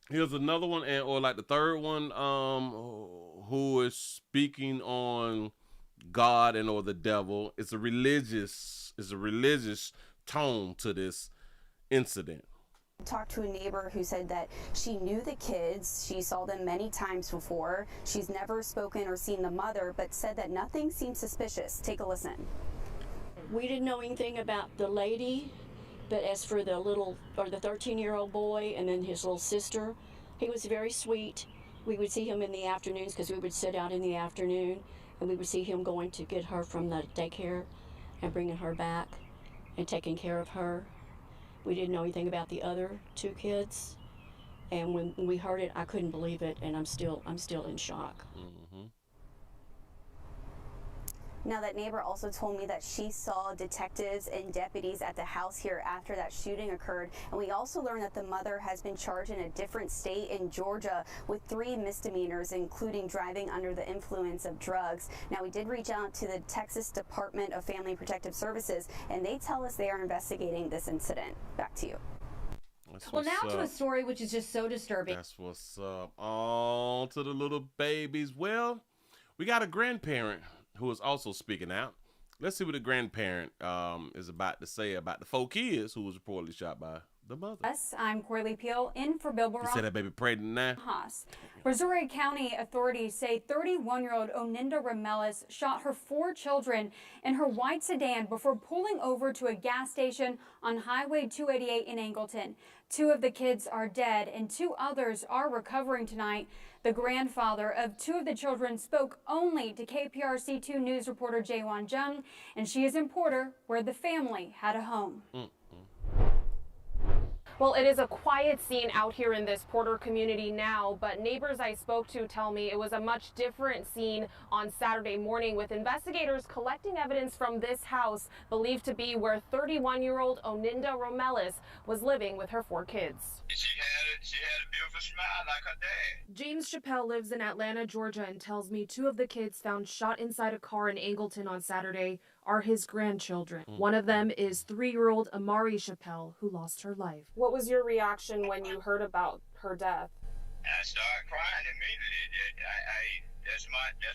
Here's another one, or like the third one, who is speaking on God and or the devil. It's a religious tone to this incident. Talked to a neighbor who said that she knew the kids. She saw them many times before. She's never spoken or seen the mother, but said that nothing seemed suspicious. Take a listen. We didn't know anything about the lady, but as for the 13-year-old boy and then his little sister, he was very sweet. We would see him in the afternoons because we would sit out in the afternoon, and we would see him going to get her from the daycare and bringing her back and taking care of her. We didn't know anything about the other 2 kids, and when we heard it, I couldn't believe it, and I'm still in shock. Now, that neighbor also told me that she saw detectives and deputies at the house here after that shooting occurred. And we also learned that the mother has been charged in a different state in Georgia with 3 misdemeanors, including driving under the influence of drugs. Now, we did reach out to the Texas Department of Family and Protective Services, and they tell us they are investigating this incident. Back to you. Well, now to a story which is just so disturbing. That's what's up. On to the little babies. Well, we got a grandparent who is also speaking out. Let's see what the grandparent is about to say about the 4 kids who was reportedly shot by the mother. Yes, I'm Corley Peel in for Bill Barone. You said that baby pregnant now? Haas. Brazoria County authorities say 31-year-old Oninda Ramelis shot her 4 children in her white sedan before pulling over to a gas station on Highway 288 in Angleton. 2 of the kids are dead and 2 others are recovering tonight. The grandfather of 2 of the children spoke only to KPRC2 News reporter Jaewon Jung, and she is in Porter, where the family had a home. Well, it is a quiet scene out here in this Porter community now, but neighbors I spoke to tell me it was a much different scene on Saturday morning, with investigators collecting evidence from this house believed to be where 31-year-old Oninda Ramelis was living with her 4 kids. She had a beautiful smile like her dad. James Chappelle lives in Atlanta, Georgia, and tells me 2 of the kids found shot inside a car in Angleton on Saturday are his grandchildren. One of them is 3-year-old Amari Chappelle, who lost her life. What was your reaction when you heard about her death? I started crying immediately. That's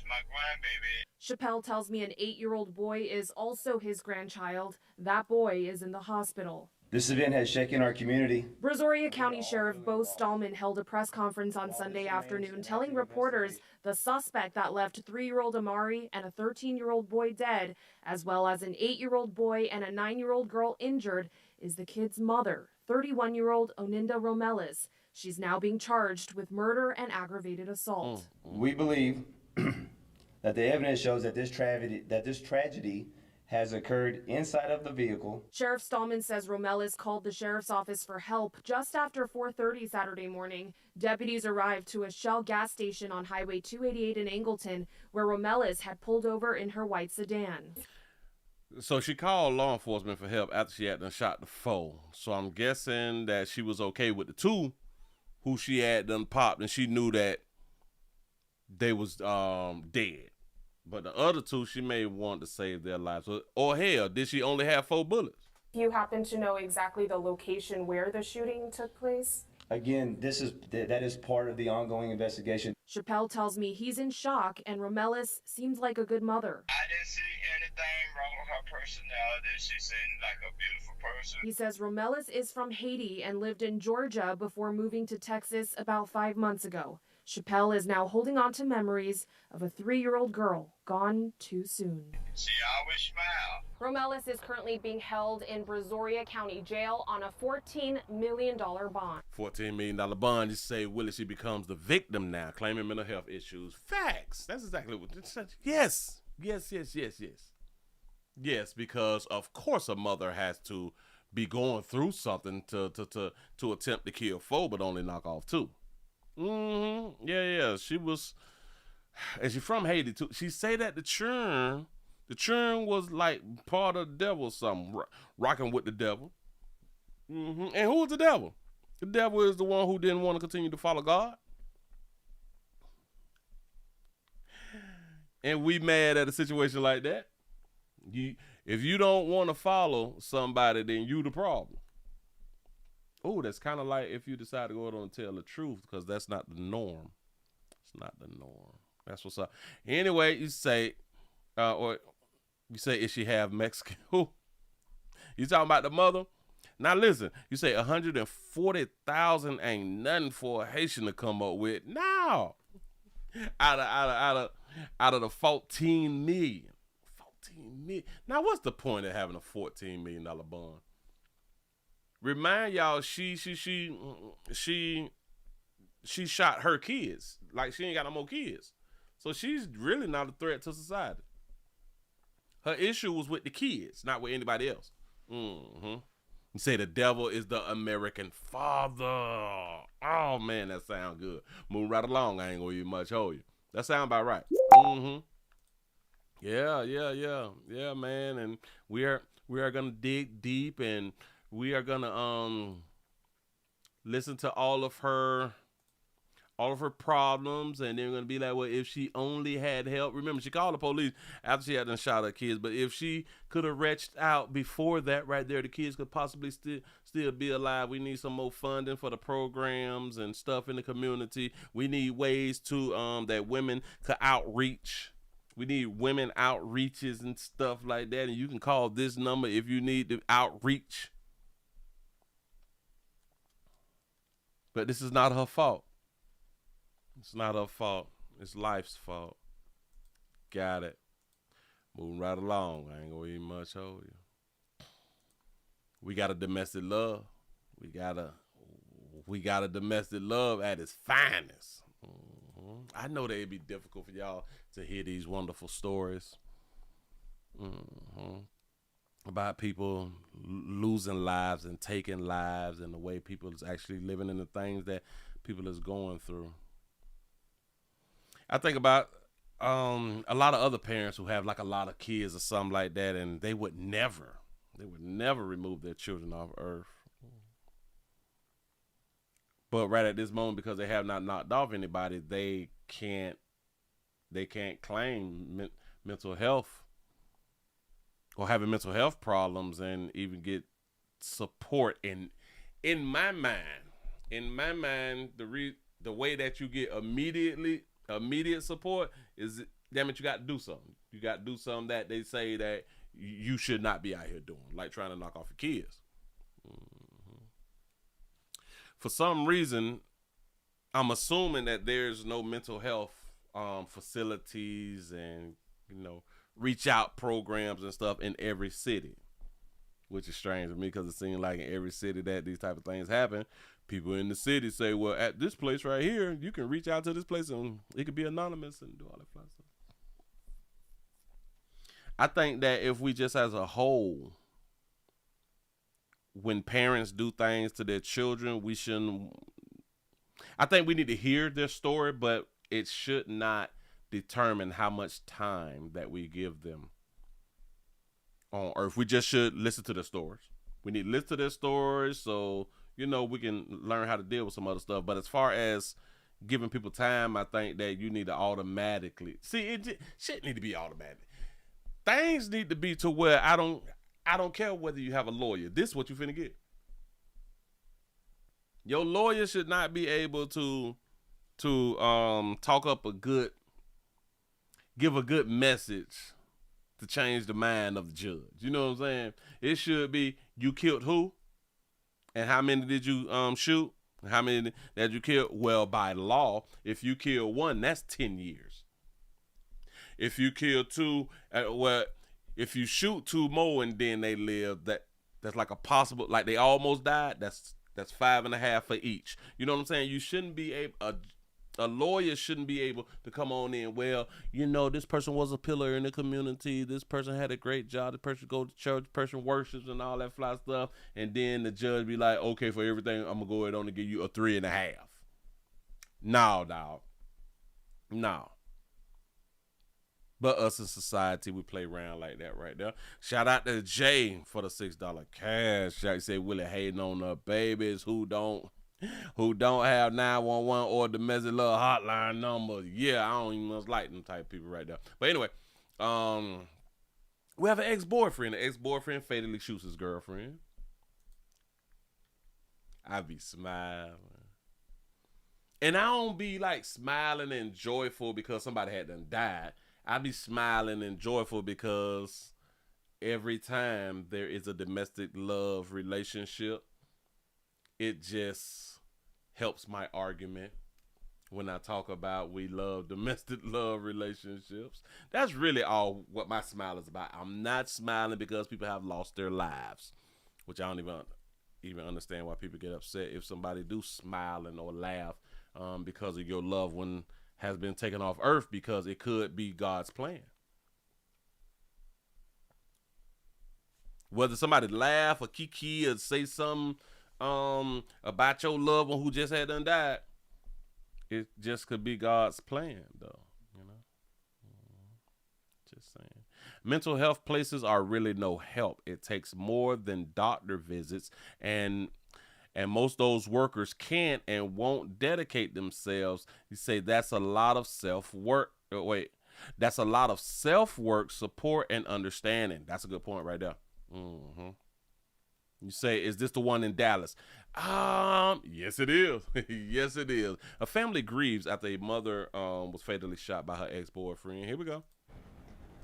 my grandbaby. Chappelle tells me an 8-year-old boy is also his grandchild. That boy is in the hospital. This event has shaken our community. Brazoria County Sheriff Bo Stallman held a press conference on Sunday afternoon telling reporters the suspect that left 3-year-old Amari and a 13-year-old boy dead, as well as an 8-year-old boy and a 9-year-old girl injured, is the kid's mother, 31-year-old Oninda Ramelis. She's now being charged with murder and aggravated assault. We believe that the evidence shows that this tragedy has occurred inside of the vehicle. Sheriff Stallman says Ramelis called the sheriff's office for help just after 4:30 Saturday morning. Deputies arrived to a Shell gas station on Highway 288 in Angleton, where Ramelis had pulled over in her white sedan. So she called law enforcement for help after she had done shot the 4. So I'm guessing that she was okay with the 2 who she had done popped, and she knew that they was dead. But the other 2, she may want to save their lives. Or hell, did she only have 4 bullets? Do you happen to know exactly the location where the shooting took place? Again, that is part of the ongoing investigation. Chappelle tells me he's in shock, and Ramelis seems like a good mother. I didn't see anything wrong with her personality. She seemed like a beautiful person. He says Romelis is from Haiti and lived in Georgia before moving to Texas about 5 months ago. Chappelle is now holding on to memories of a 3-year-old girl gone too soon. She always smiled. Romelis is currently being held in Brazoria County Jail on a $14 million bond. $14 million bond. You say, Willie, she becomes the victim now, claiming mental health issues. Facts. That's exactly what it said. Yes. Yes, because of course a mother has to be going through something to attempt to kill 4, but only knock off 2. Yeah. She was, and she from Haiti too. She say that the churn was like part of the devil or something, rocking with the devil. And who was the devil? The devil is the one who didn't want to continue to follow God. And we mad at a situation like that. If you don't want to follow somebody, then you the problem. Oh, that's kind of like if you decide to go out and tell the truth, because that's not the norm. It's not the norm. That's what's up. Anyway, you say, is she half Mexican? Who? You talking about the mother? Now listen, you say 140,000 ain't nothing for a Haitian to come up with. No, out of the 14 million. 14 million. Now what's the point of having a $14 million bond? Remind y'all, she shot her kids. Like, she ain't got no more kids. So she's really not a threat to society. Her issue was with the kids, not with anybody else. You say the devil is the American father. Oh man, that sound good. Move right along. I ain't gonna even much hold you. That sound about right. Yeah, man. And we are gonna dig deep, and we are gonna listen to all of her problems, and then we're gonna be like, well, if she only had help. Remember, she called the police after she had done shot her kids, but if she could have reached out before that right there, the kids could possibly still be alive. We need some more funding for the programs and stuff in the community. We need ways to that women could outreach. We need women outreaches and stuff like that, and you can call this number if you need to outreach. But this is not her fault. It's not her fault. It's life's fault. Got it. Moving right along. I ain't gonna even much hold you. We got a domestic love. We got a domestic love at its finest. I know that it'd be difficult for y'all to hear these wonderful stories about people losing lives and taking lives, and the way people is actually living in the things that people is going through. I think about a lot of other parents who have like a lot of kids or something like that, and they would never remove their children off earth. But right at this moment, because they have not knocked off anybody, they can't claim mental health or having mental health problems and even get support. In my mind, the way that you get immediate support is, damn it, you got to do something. You got to do something that they say that you should not be out here doing, like trying to knock off your kids. For some reason, I'm assuming that there's no mental health facilities and, reach out programs and stuff in every city, which is strange to me, because it seems like in every city that these type of things happen, people in the city say, well, at this place right here, you can reach out to this place and it could be anonymous and do all that fun stuff. I think that if we just as a whole, when parents do things to their children, I think we need to hear their story, but it should not determine how much time that we give them on earth. We just should listen to their stories. We need to listen to their stories so, we can learn how to deal with some other stuff. But as far as giving people time, I think that you need to automatically, shit need to be automatic. Things need to be to where I don't care whether you have a lawyer. This is what you finna get. Your lawyer should not be able to talk up give a good message to change the mind of the judge. You know what I'm saying? It should be, you killed who? And how many did you shoot? How many did you kill? Well, by law, if you kill one, that's 10 years. If you kill two, if you shoot two more and then they live, that's like a possible, like they almost died, that's 5.5 for each. You know what I'm saying? You shouldn't be able, a lawyer shouldn't be able to come on in, well, you know, this person was a pillar in the community, this person had a great job, this person go to church, this person worships and all that fly stuff, and then the judge be like, okay, for everything, I'm gonna go ahead on and give you a 3.5. No, dog. No. But us in society, we play around like that right there. Shout out to Jay for the $6 cash. Shout out, say Willie hating on the babies who don't have 911 or the domestic love hotline number. Yeah, I don't even much like them type of people right there. But anyway, we have an ex-boyfriend. The ex-boyfriend fatally shoots his girlfriend. I be smiling. And I don't be like smiling and joyful because somebody had done died. I be smiling and joyful because every time there is a domestic love relationship, it just helps my argument when I talk about we love domestic love relationships. That's really all what my smile is about. I'm not smiling because people have lost their lives, which I don't even understand why people get upset if somebody do smile or laugh because of your loved one has been taken off earth, because it could be God's plan. Whether somebody laugh or kiki or say something about your loved one who just had done died, it just could be God's plan, though. You know, just saying. Mental health places are really no help. It takes more than doctor visits, and most of those workers can't and won't dedicate themselves. You say that's a lot of self-work. That's a lot of self-work, support, and understanding. That's a good point right there. Mm-hmm. You say, is this the one in Dallas? Yes, it is. Yes, it is. A family grieves after a mother was fatally shot by her ex-boyfriend. Here we go.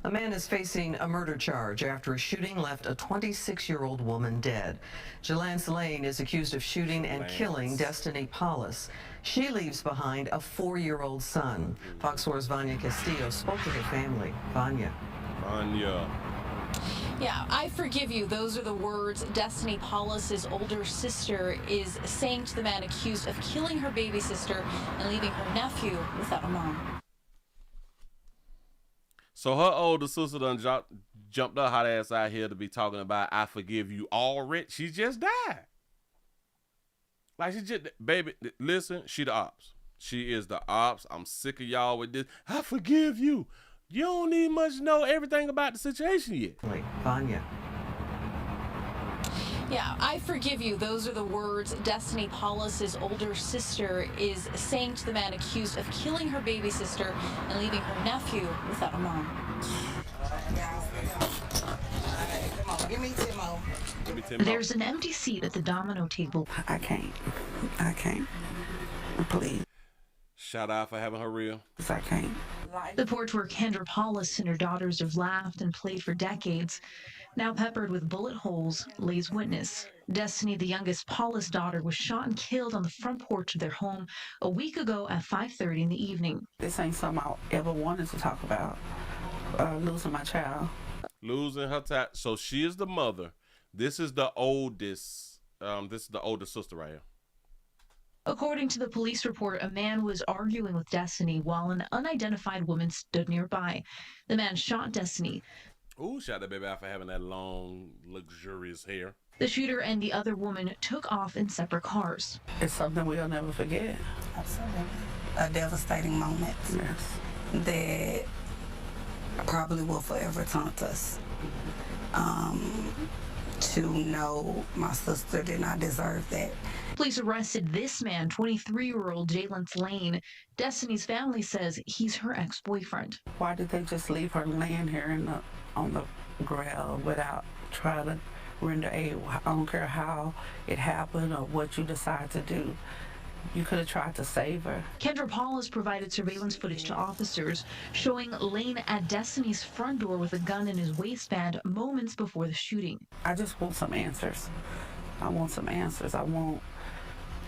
A man is facing a murder charge after a shooting left a 26-year-old woman dead. Jelance Lane is accused of shooting and killing Destiny Paulus. She leaves behind a 4-year-old son. Fox 4's Vanya Castillo spoke to her family. Vanya. Yeah, I forgive you. Those are the words Destiny Paulus's older sister is saying to the man accused of killing her baby sister and leaving her nephew without a mom. So her older sister done jumped her hot ass out here to be talking about I forgive you already. She just died. Like she just, baby, listen, she the ops. She is the ops. I'm sick of y'all with this. I forgive you. You don't need much know everything about the situation yet. Vanya. Yeah, I forgive you. Those are the words Destiny Paulus's older sister is saying to the man accused of killing her baby sister and leaving her nephew without a mom. Give me Timo. There's an empty seat at the domino table. I can't. Please. Shout out for having her real. I can't. The porch where Kendra Paulus and her daughters have laughed and played for decades, now peppered with bullet holes, lays witness. Destiny, the youngest Paulus daughter, was shot and killed on the front porch of their home a week ago at 5:30 in the evening. This ain't something I ever wanted to talk about. Losing my child. Losing her child. So she is the mother. This is the oldest. This is the older sister right here. According to the police report, a man was arguing with Destiny while an unidentified woman stood nearby. The man shot Destiny. Ooh, shout out baby out for having that long, luxurious hair. The shooter and the other woman took off in separate cars. It's something we'll never forget. Absolutely. A devastating moment. Yes. That probably will forever taunt us. To know my sister did not deserve that. Police arrested this man, 23-year-old Jelance Lane. Destiny's family says he's her ex-boyfriend. Why did they just leave her laying here on the ground without trying to render aid? I don't care how it happened or what you decide to do. You could have tried to save her. Kendra Paulus provided surveillance footage to officers showing Lane at Destiny's front door with a gun in his waistband moments before the shooting. I just want some answers. I want some answers. I want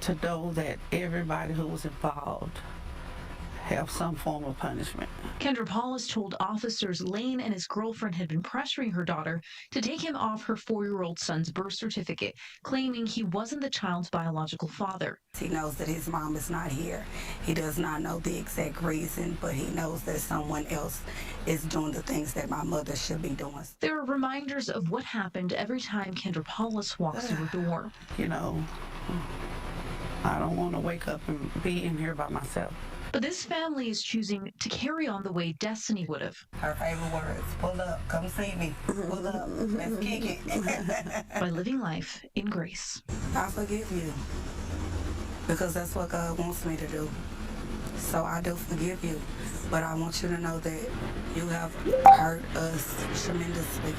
to know that everybody who was involved have some form of punishment. Kendra Paulus told officers Lane and his girlfriend had been pressuring her daughter to take him off her 4-year-old son's birth certificate, claiming he wasn't the child's biological father. He knows that his mom is not here. He does not know the exact reason, but he knows that someone else is doing the things that my mother should be doing. There are reminders of what happened every time Kendra Paulus walks through her door. You know, I don't want to wake up and be in here by myself. But this family is choosing to carry on the way Destiny would have. Her favorite words, pull up, come see me, pull up, let's kick it. By living life in grace. I forgive you, because that's what God wants me to do. So I do forgive you, but I want you to know that you have hurt us tremendously.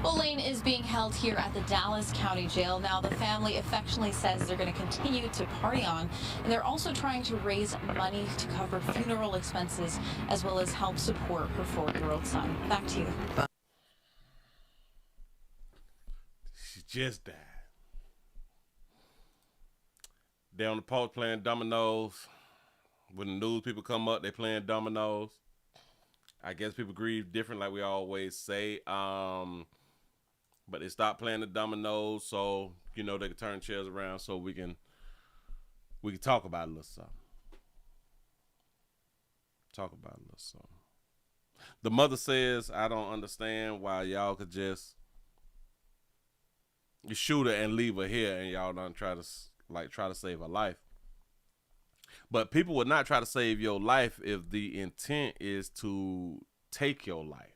Well, Lane is being held here at the Dallas County Jail. Now, the family affectionately says they're going to continue to party on, and they're also trying to raise money to cover funeral expenses as well as help support her 4-year-old son. Back to you. She just died. They're on the porch playing dominoes. When the news people come up, they playing dominoes. I guess people grieve different, like we always say. But they stopped playing the dominoes, so you know they can turn chairs around, so we can talk about a little something. Talk about a little something. The mother says, "I don't understand why y'all could just shoot her and leave her here, and y'all don't try to save her life." But people would not try to save your life if the intent is to take your life.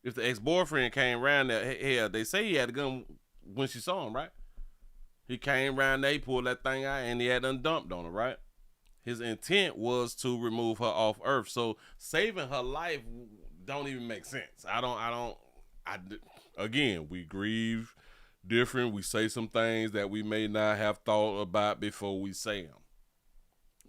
If the ex-boyfriend came around there, hell, they say he had a gun when she saw him, right? He came around there, he pulled that thing out, and he had done dumped on her, right? His intent was to remove her off Earth. So saving her life don't even make sense. Again, we grieve different. We say some things that we may not have thought about before we say them.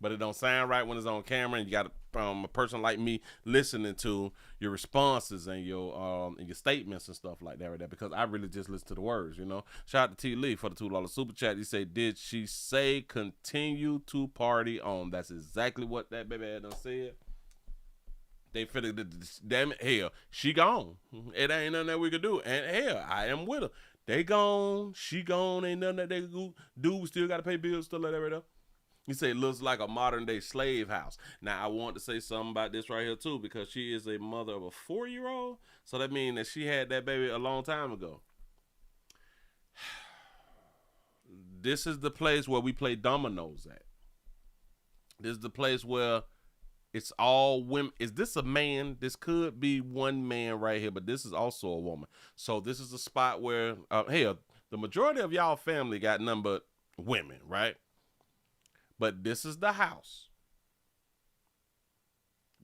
But it don't sound right when it's on camera, and you got a person like me listening to your responses and your statements and stuff like that right there, because I really just listen to the words, you know. Shout out to T. Lee for the $2 super chat. He said, "Did she say continue to party on?" That's exactly what that baby had done said. They finna, damn it, hell, she gone. It ain't nothing that we could do. And hell, I am with her. They gone, she gone, ain't nothing that they could do. We still gotta pay bills, stuff like that right there. He said it looks like a modern day slave house. Now, I want to say something about this right here, too, because she is a mother of a 4-year-old. So that means that she had that baby a long time ago. This is the place where we play dominoes at. This is the place where it's all women. Is this a man? This could be one man right here, but this is also a woman. So this is a spot where, hell, the majority of y'all family got nothing but women, right? But this is the house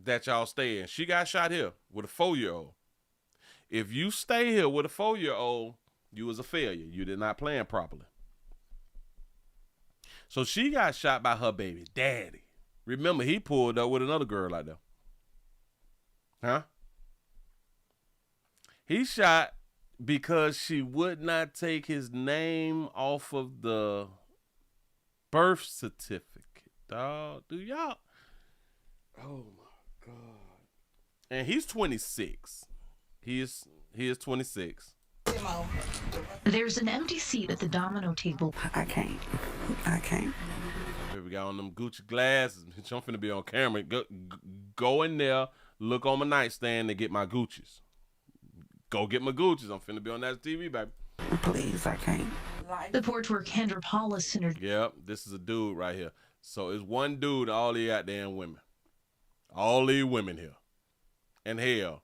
that y'all stay in. She got shot here with a 4-year-old. If you stay here with a 4-year-old, you was a failure. You did not plan properly. So she got shot by her baby daddy. Remember, he pulled up with another girl like that. Huh? He shot because she would not take his name off of the birth certificate, dog. Do y'all? Oh my God. And he's 26. He is 26. There's an empty seat at the domino table. I can't. Here we got on them Gucci glasses. I'm finna be on camera. Go in there, look on my nightstand and get my Gucci's. Go get my Gucci's. I'm finna be on that TV, baby. Please, I can't. The porch where Kendra Paulus and her... Yep, this is a dude right here. So it's one dude, all these goddamn women. All these women here. And hell,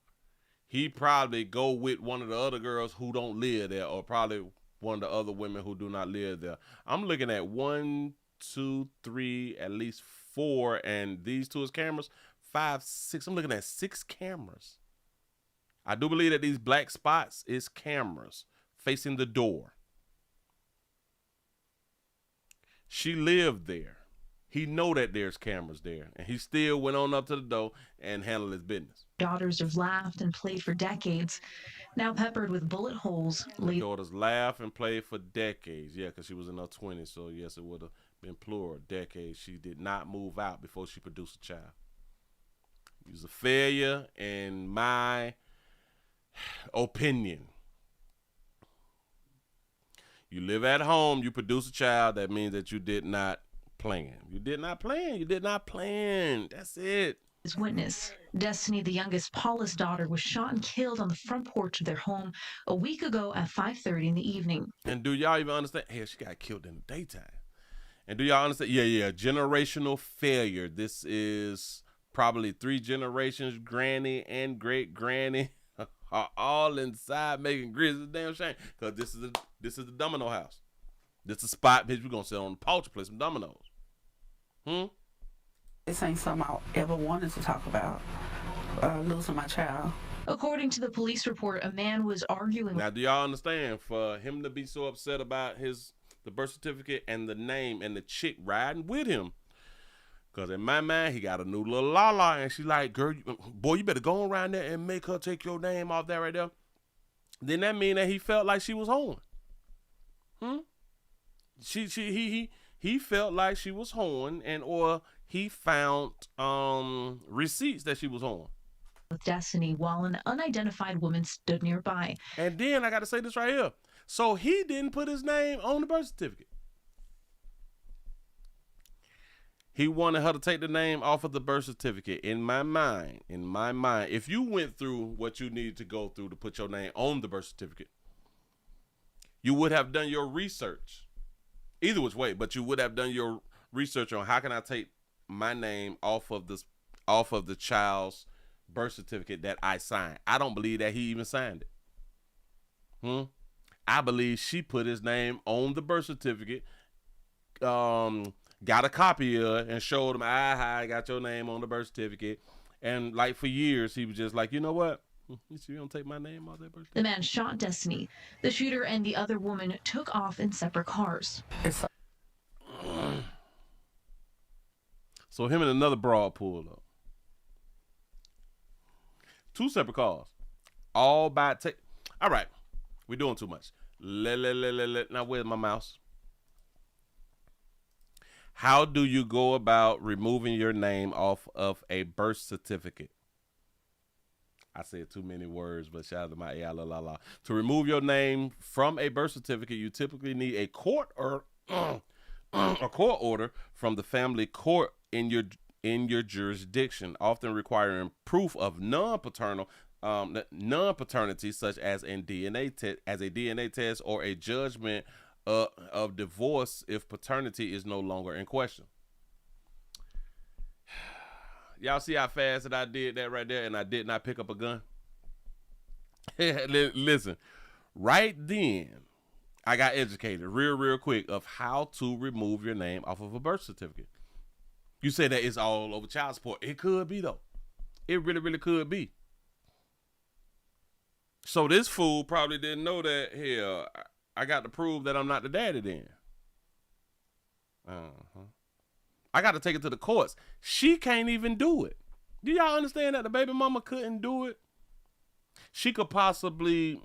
he probably go with one of the other girls who don't live there, or probably one of the other women who do not live there. I'm looking at 1, 2, 3, at least 4, and these two is cameras. 5, 6. I'm looking at 6 cameras. I do believe that these black spots is cameras facing the door. She lived there. He know that there's cameras there, and he still went on up to the door and handled his business. Daughters have laughed and played for decades, now peppered with bullet holes. My daughters laughed and played for decades. Yeah, because she was in her 20s, so yes, it would have been plural, decades. She did not move out before she produced a child. It was a failure in my opinion. You live at home, you produce a child, that means that you did not plan. You did not plan. You did not plan. That's it. His witness, Destiny, the youngest Paula's daughter, was shot and killed on the front porch of their home a week ago at 5:30 in the evening. And do y'all even understand? Hell, she got killed in the daytime. And do y'all understand? Yeah, generational failure. This is probably 3 generations, granny and great granny are all inside making grits. It's a damn shame. Because this is the domino house. This is a spot, bitch, we're gonna sit on the porch, play some dominoes. This ain't something I ever wanted to talk about, losing my child. According to the police report, a man was arguing. Now, do y'all understand? For him to be so upset about the birth certificate and the name and the chick riding with him, because in my mind, he got a new little la-la, and she like, girl, boy, you better go around there and make her take your name off that right there. Then that mean that he felt like she was hoeing. He felt like she was hoeing, and or he found receipts that she was hoeing. With Destiny, while an unidentified woman stood nearby. And then I got to say this right here. So he didn't put his name on the birth certificate. He wanted her to take the name off of the birth certificate. In my mind, if you went through what you needed to go through to put your name on the birth certificate, you would have done your research. Either which way, but you would have done your research on how can I take my name off of the child's birth certificate that I signed. I don't believe that he even signed it. I believe she put his name on the birth certificate, got a copy of it, and showed him, I got your name on the birth certificate. And like for years, he was just like, you know what? You don't take my name off that birth certificate. The man shot Destiny. The shooter and the other woman took off in separate cars. So him and another broad pulled up. 2 separate cars. All by all right. We're doing too much. Now where's my mouse? How do you go about removing your name off of a birth certificate? I said too many words, but shout out to my AI, la. To remove your name from a birth certificate, you typically need a court or a court order from the family court in your jurisdiction, often requiring proof of non-paternity, such as a DNA test or a judgment of divorce if paternity is no longer in question. Y'all see how fast that I did that right there, and I did not pick up a gun? Listen, right then, I got educated real quick of how to remove your name off of a birth certificate. You say that it's all over child support. It could be, though. It really could be. So this fool probably didn't know that, hell, I got to prove that I'm not the daddy then. I got to take it to the courts. She can't even do it. Do y'all understand that the baby mama couldn't do it? She could possibly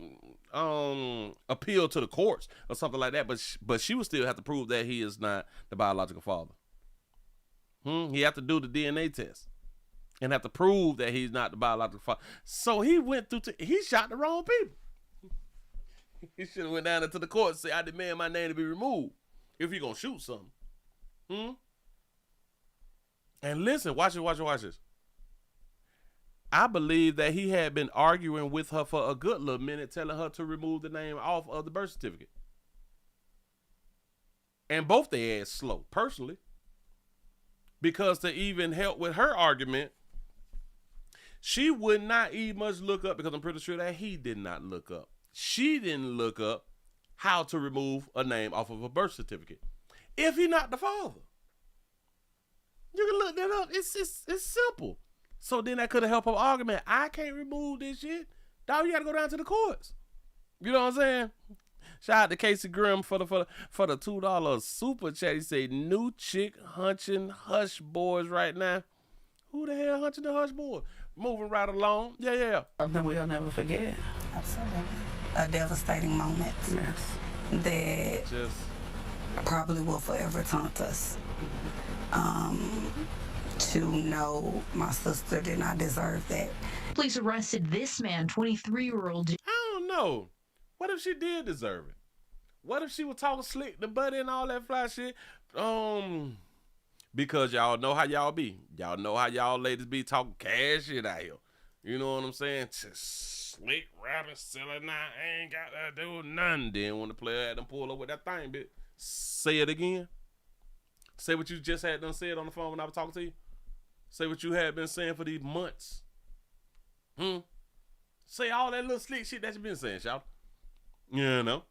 appeal to the courts or something like that, but she would still have to prove that he is not the biological father. He have to do the DNA test and have to prove that he's not the biological father. So he went through he shot the wrong people. He should have went down into the court and said, I demand my name to be removed if you're going to shoot something. And listen, watch this. I believe that he had been arguing with her for a good little minute, telling her to remove the name off of the birth certificate. And both their ass slow, personally. Because to even help with her argument, she would not even much look up, because I'm pretty sure that he did not look up. She didn't look up how to remove a name off of a birth certificate if he's not the father. You can look that up. It's simple. So then that could have helped her argument. I can't remove this shit. Dog, you got to go down to the courts. You know what I'm saying? Shout out to Casey Grimm for the $2 super chat. He say new chick hunching Hush Boys right now. Who the hell hunching the Hush Boys? Moving right along. Yeah. Something we'll never forget. Absolutely. A devastating moment. Yes. That just probably will forever taunt us. To know my sister did not deserve that. Police arrested this man, 23-year-old. I don't know. What if she did deserve it? What if she was talking slick to Buddy and all that fly shit? Because y'all know how y'all be. Y'all know how y'all ladies be talking cash shit out here. You know what I'm saying? Just slick rapping, selling now. I ain't got to do nothing. Then when the player had them pull up with that thing, bitch, say it again. Say what you just had done said on the phone when I was talking to you. Say what you had been saying for these months. Say all that little slick shit that you been saying, shout. You know.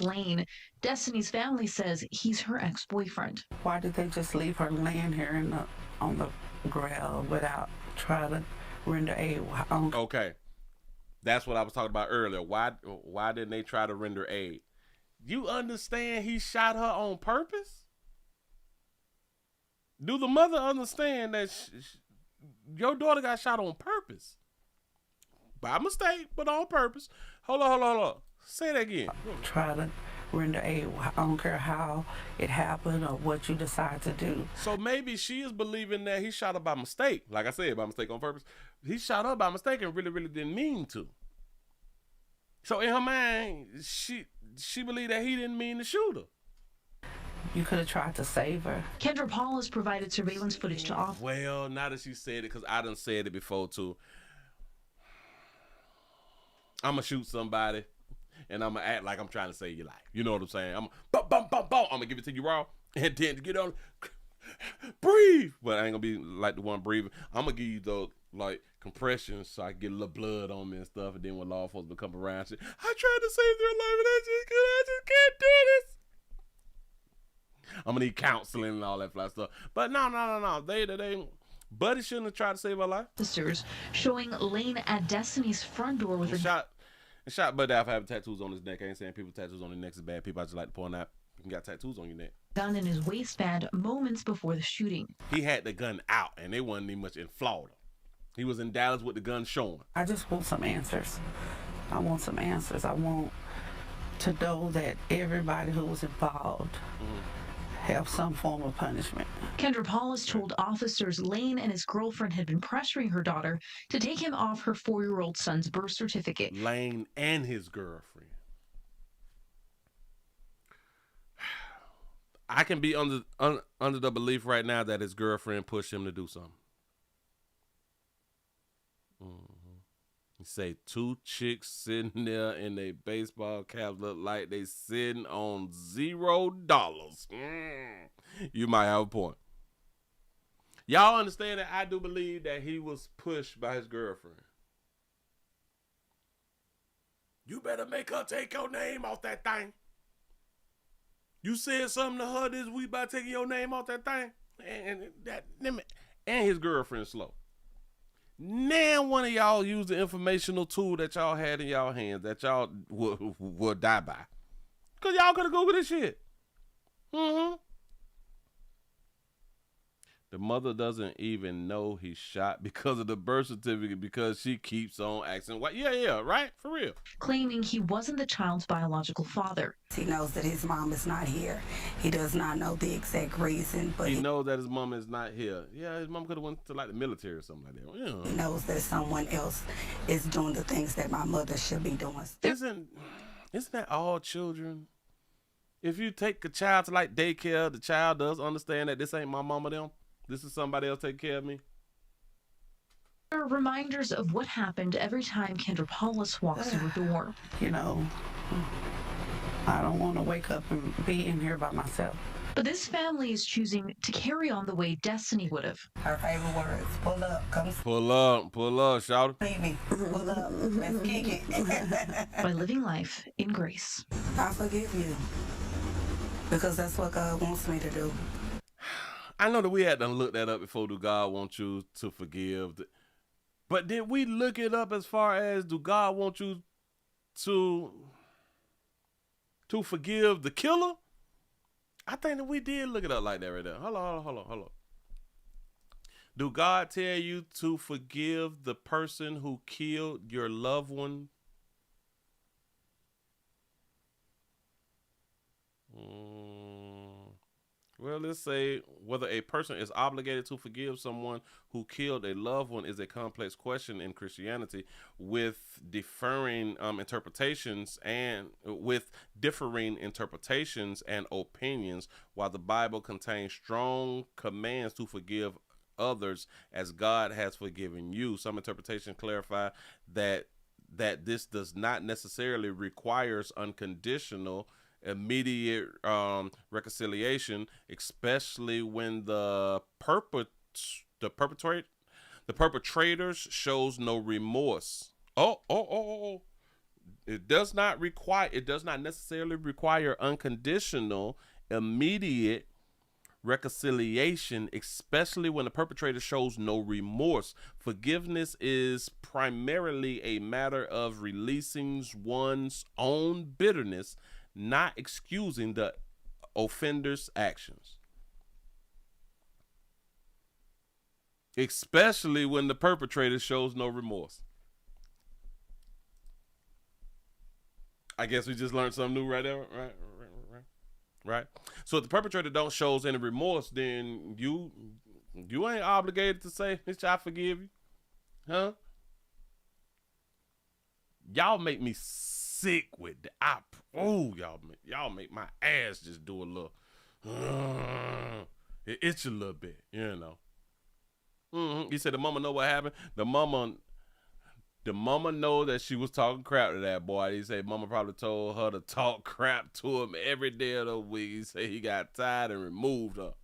Lane. Destiny's family says he's her ex-boyfriend. Why did they just leave her laying here on the ground without trying to render aid? Okay. That's what I was talking about earlier. Why didn't they try to render aid? You understand he shot her on purpose? Do the mother understand that your daughter got shot on purpose? By mistake, but on purpose. Hold on. Say that again. Try to render aid. I don't care how it happened or what you decide to do. So maybe she is believing that he shot her by mistake. Like I said, by mistake on purpose. He shot her by mistake and really, really didn't mean to. So in her mind, she believed that he didn't mean to shoot her. You could have tried to save her. Kendra Paulus provided surveillance footage to officers. Well, now that she said it, because I done said it before too. I'm going to shoot somebody, and I'm going to act like I'm trying to save your life. You know what I'm saying? I'm going to give it to you raw, and then to get on, breathe. But I ain't going to be like the one breathing. I'm going to give you the, like, compression so I can get a little blood on me and stuff, and then when law enforcement come around, shit, I tried to save their life, and I just can't do this. I'm gonna need counseling and all that fly stuff. But no. They Buddy shouldn't have tried to save her life. Officers showing Lane at Destiny's front door with shot Buddy out for having tattoos on his neck. I ain't saying people tattoos on their necks is bad. People, I just like to point out you got tattoos on your neck. Gun in his waistband moments before the shooting. He had the gun out, and they wasn't even much in Florida. He was in Dallas with the gun showing. I just want some answers. I want some answers. I want to know that everybody who was involved have some form of punishment. Kendra Paulus told officers Lane and his girlfriend had been pressuring her daughter to take him off her 4-year-old son's birth certificate. Lane and his girlfriend. I can be under the belief right now that his girlfriend pushed him to do something. He say 2 chicks sitting there in their baseball caps look like they sitting on $0. You might have a point. Y'all understand that I do believe that he was pushed by his girlfriend. You better make her take your name off that thing. You said something to her this week about taking your name off that thing, and his girlfriend slow. Now one of y'all use the informational tool that y'all had in y'all hands that y'all will die by. Because y'all could have Googled this shit. The mother doesn't even know he shot because of the birth certificate because she keeps on asking why. Yeah, right? For real. Claiming he wasn't the child's biological father. He knows that his mom is not here. He does not know the exact reason, but he knows that his mom is not here. Yeah, his mom could have went to like the military or something like that. Yeah. He knows that someone else is doing the things that my mother should be doing. Isn't that all children? If you take a child to like daycare, the child does understand that this ain't my mama them. This is somebody else taking care of me. There are reminders of what happened every time Kendra Paulus walks through her door. You know, I don't want to wake up and be in here by myself. But this family is choosing to carry on the way Destiny would have. Her favorite words, pull up, come. Pull up, shout it. Leave me, pull up, let's kick it. By living life in grace. I forgive you. Because that's what God wants me to do. I know that we had to look that up before. Do God want you to forgive? But did we look it up as far as do God want you to to forgive the killer? I think that we did look it up like that right there. Hold on. Do God tell you to forgive the person who killed your loved one? Well, let's say whether a person is obligated to forgive someone who killed a loved one is a complex question in Christianity, with differing interpretations and opinions. While the Bible contains strong commands to forgive others as God has forgiven you, some interpretations clarify that this does not necessarily requires unconditional immediate reconciliation, especially when the perpetrators shows no remorse. It does not necessarily require unconditional immediate reconciliation, especially when the perpetrator shows no remorse. Forgiveness is primarily a matter of releasing one's own bitterness, not excusing the offender's actions. Especially when the perpetrator shows no remorse. I guess we just learned something new right there, right? So if the perpetrator don't shows any remorse, then you ain't obligated to say, "Bitch, I forgive you," huh? Y'all make me sick with that. Y'all make my ass just do a little. It itch a little bit, you know. He said the mama know what happened. The mama know that she was talking crap to that boy. He said mama probably told her to talk crap to him every day of the week. He said he got tired and removed her.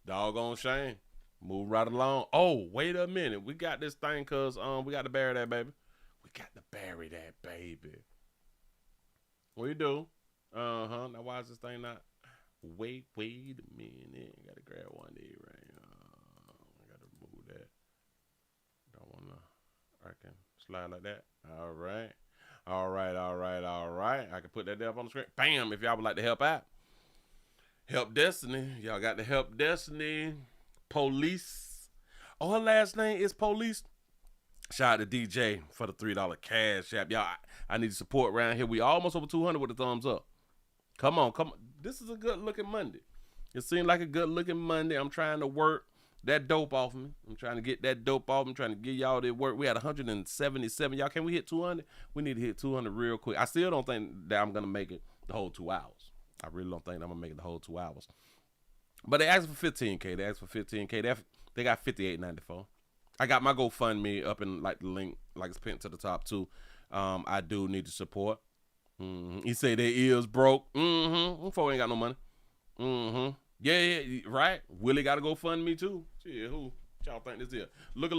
Doggone shame. Move right along. Oh, wait a minute. We got this thing because we got to bury that baby. What you do? Now why is this thing not? Wait a minute. Gotta grab one of these right. I gotta remove that. Don't wanna. I can slide like that. All right. I can put that there up on the screen. Bam! If y'all would like to help out, Help Destiny. Y'all got the Help Destiny Police. Oh, her last name is Police. Shout out to DJ for the $3 cash app. Y'all, I need support around here. We almost over 200 with a thumbs up. Come on. This is a good looking Monday. It seemed like a good looking Monday. I'm trying to work that dope off me. I'm trying to get that dope off. I'm trying to give y'all that work. We had 177. Y'all, can we hit 200? We need to hit 200 real quick. I still don't think that I'm going to make it the whole 2 hours. I really don't think I'm going to make it the whole 2 hours. But they asked for 15K. They got 58.94. I got my GoFundMe up in like the link, like it's pinned to the top too. I do need the support. He said their ears broke. Before ain't got no money. Yeah, right. Willie got to GoFundMe too. Shit, who y'all think this is? Look.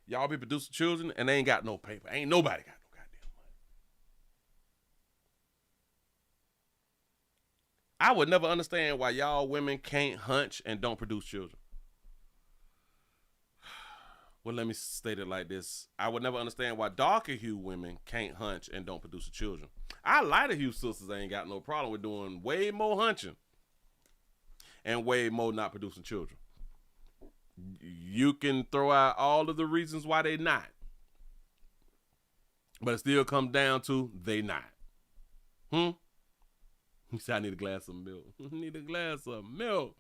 Y'all be producing children and they ain't got no paper. Ain't nobody got no goddamn money. I would never understand why y'all women can't hunch and don't produce children. Well, let me state it like this. I would never understand why darker hue women can't hunch and don't produce children. Our lighter hue sisters ain't got no problem with doing way more hunching and way more not producing children. You can throw out all of the reasons why they not, but it still comes down to they not. He said, I need a glass of milk. Need a glass of milk.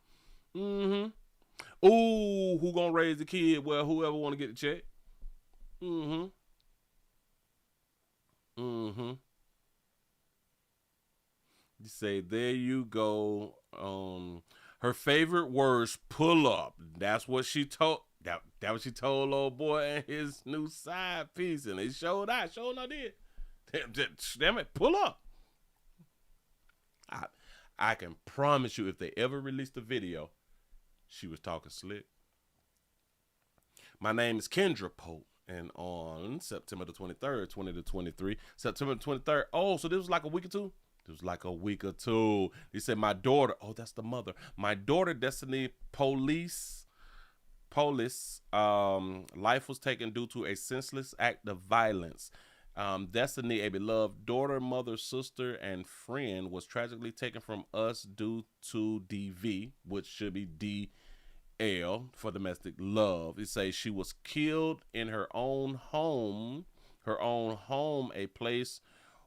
Ooh, who gonna raise the kid? Well, whoever want to get the check. You say, there you go. Her favorite words, pull up. That's what she told. That what she told old boy and his new side piece, and they showed out. Did. Damn it, pull up. I can promise you, if they ever release the video, she was talking slick. My name is Kendra Pope, and on September the 23rd, 2023, September the 23rd. Oh, so this was like a week or two? It was like a week or two. He said, my daughter, oh, that's the mother. My daughter, Destiny Police, life was taken due to a senseless act of violence. Destiny, a beloved daughter, mother, sister, and friend, was tragically taken from us due to DV, which should be DL for domestic love. It says she was killed in her own home, a place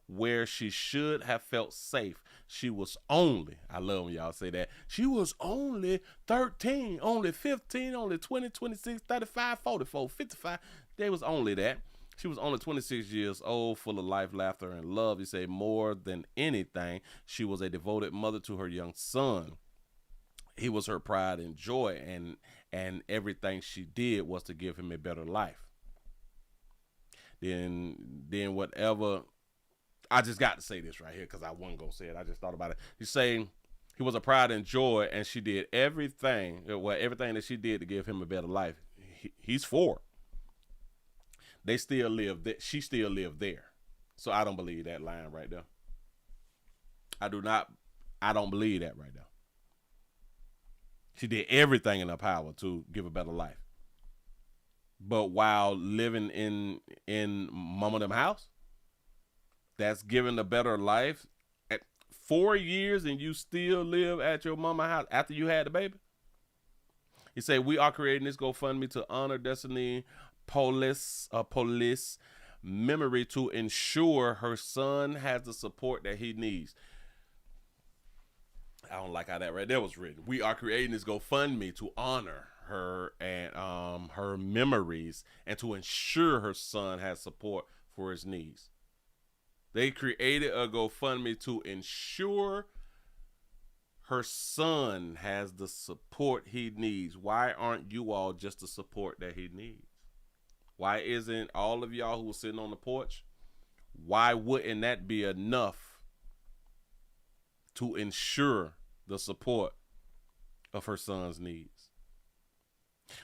where she should have felt safe. She was only, I love when y'all say that, she was only 13, only 15, only 20, 26, 35, 44, 55. They was only that. She was only 26 years old, full of life, laughter, and love. He said more than anything, she was a devoted mother to her young son. He was her pride and joy, and everything she did was to give him a better life. Then whatever, I just got to say this right here because I wasn't going to say it. I just thought about it. He's saying he was a pride and joy, and she did everything that she did to give him a better life. He's 4. They still live. She still lived there. So I don't believe that line right there. I don't believe that right there. She did everything in her power to give a better life. But while living in mama them house, that's giving a better life at 4 years, and you still live at your mama house after you had the baby. He said, we are creating this GoFundMe to honor Destiny Police memory to ensure her son has the support that he needs. I don't like how that right there was written. We are creating this GoFundMe to honor her and her memories and to ensure her son has support for his needs. They created a GoFundMe to ensure her son has the support he needs. Why aren't you all just the support that he needs? Why isn't all of y'all who were sitting on the porch, why wouldn't that be enough to ensure the support of her son's needs?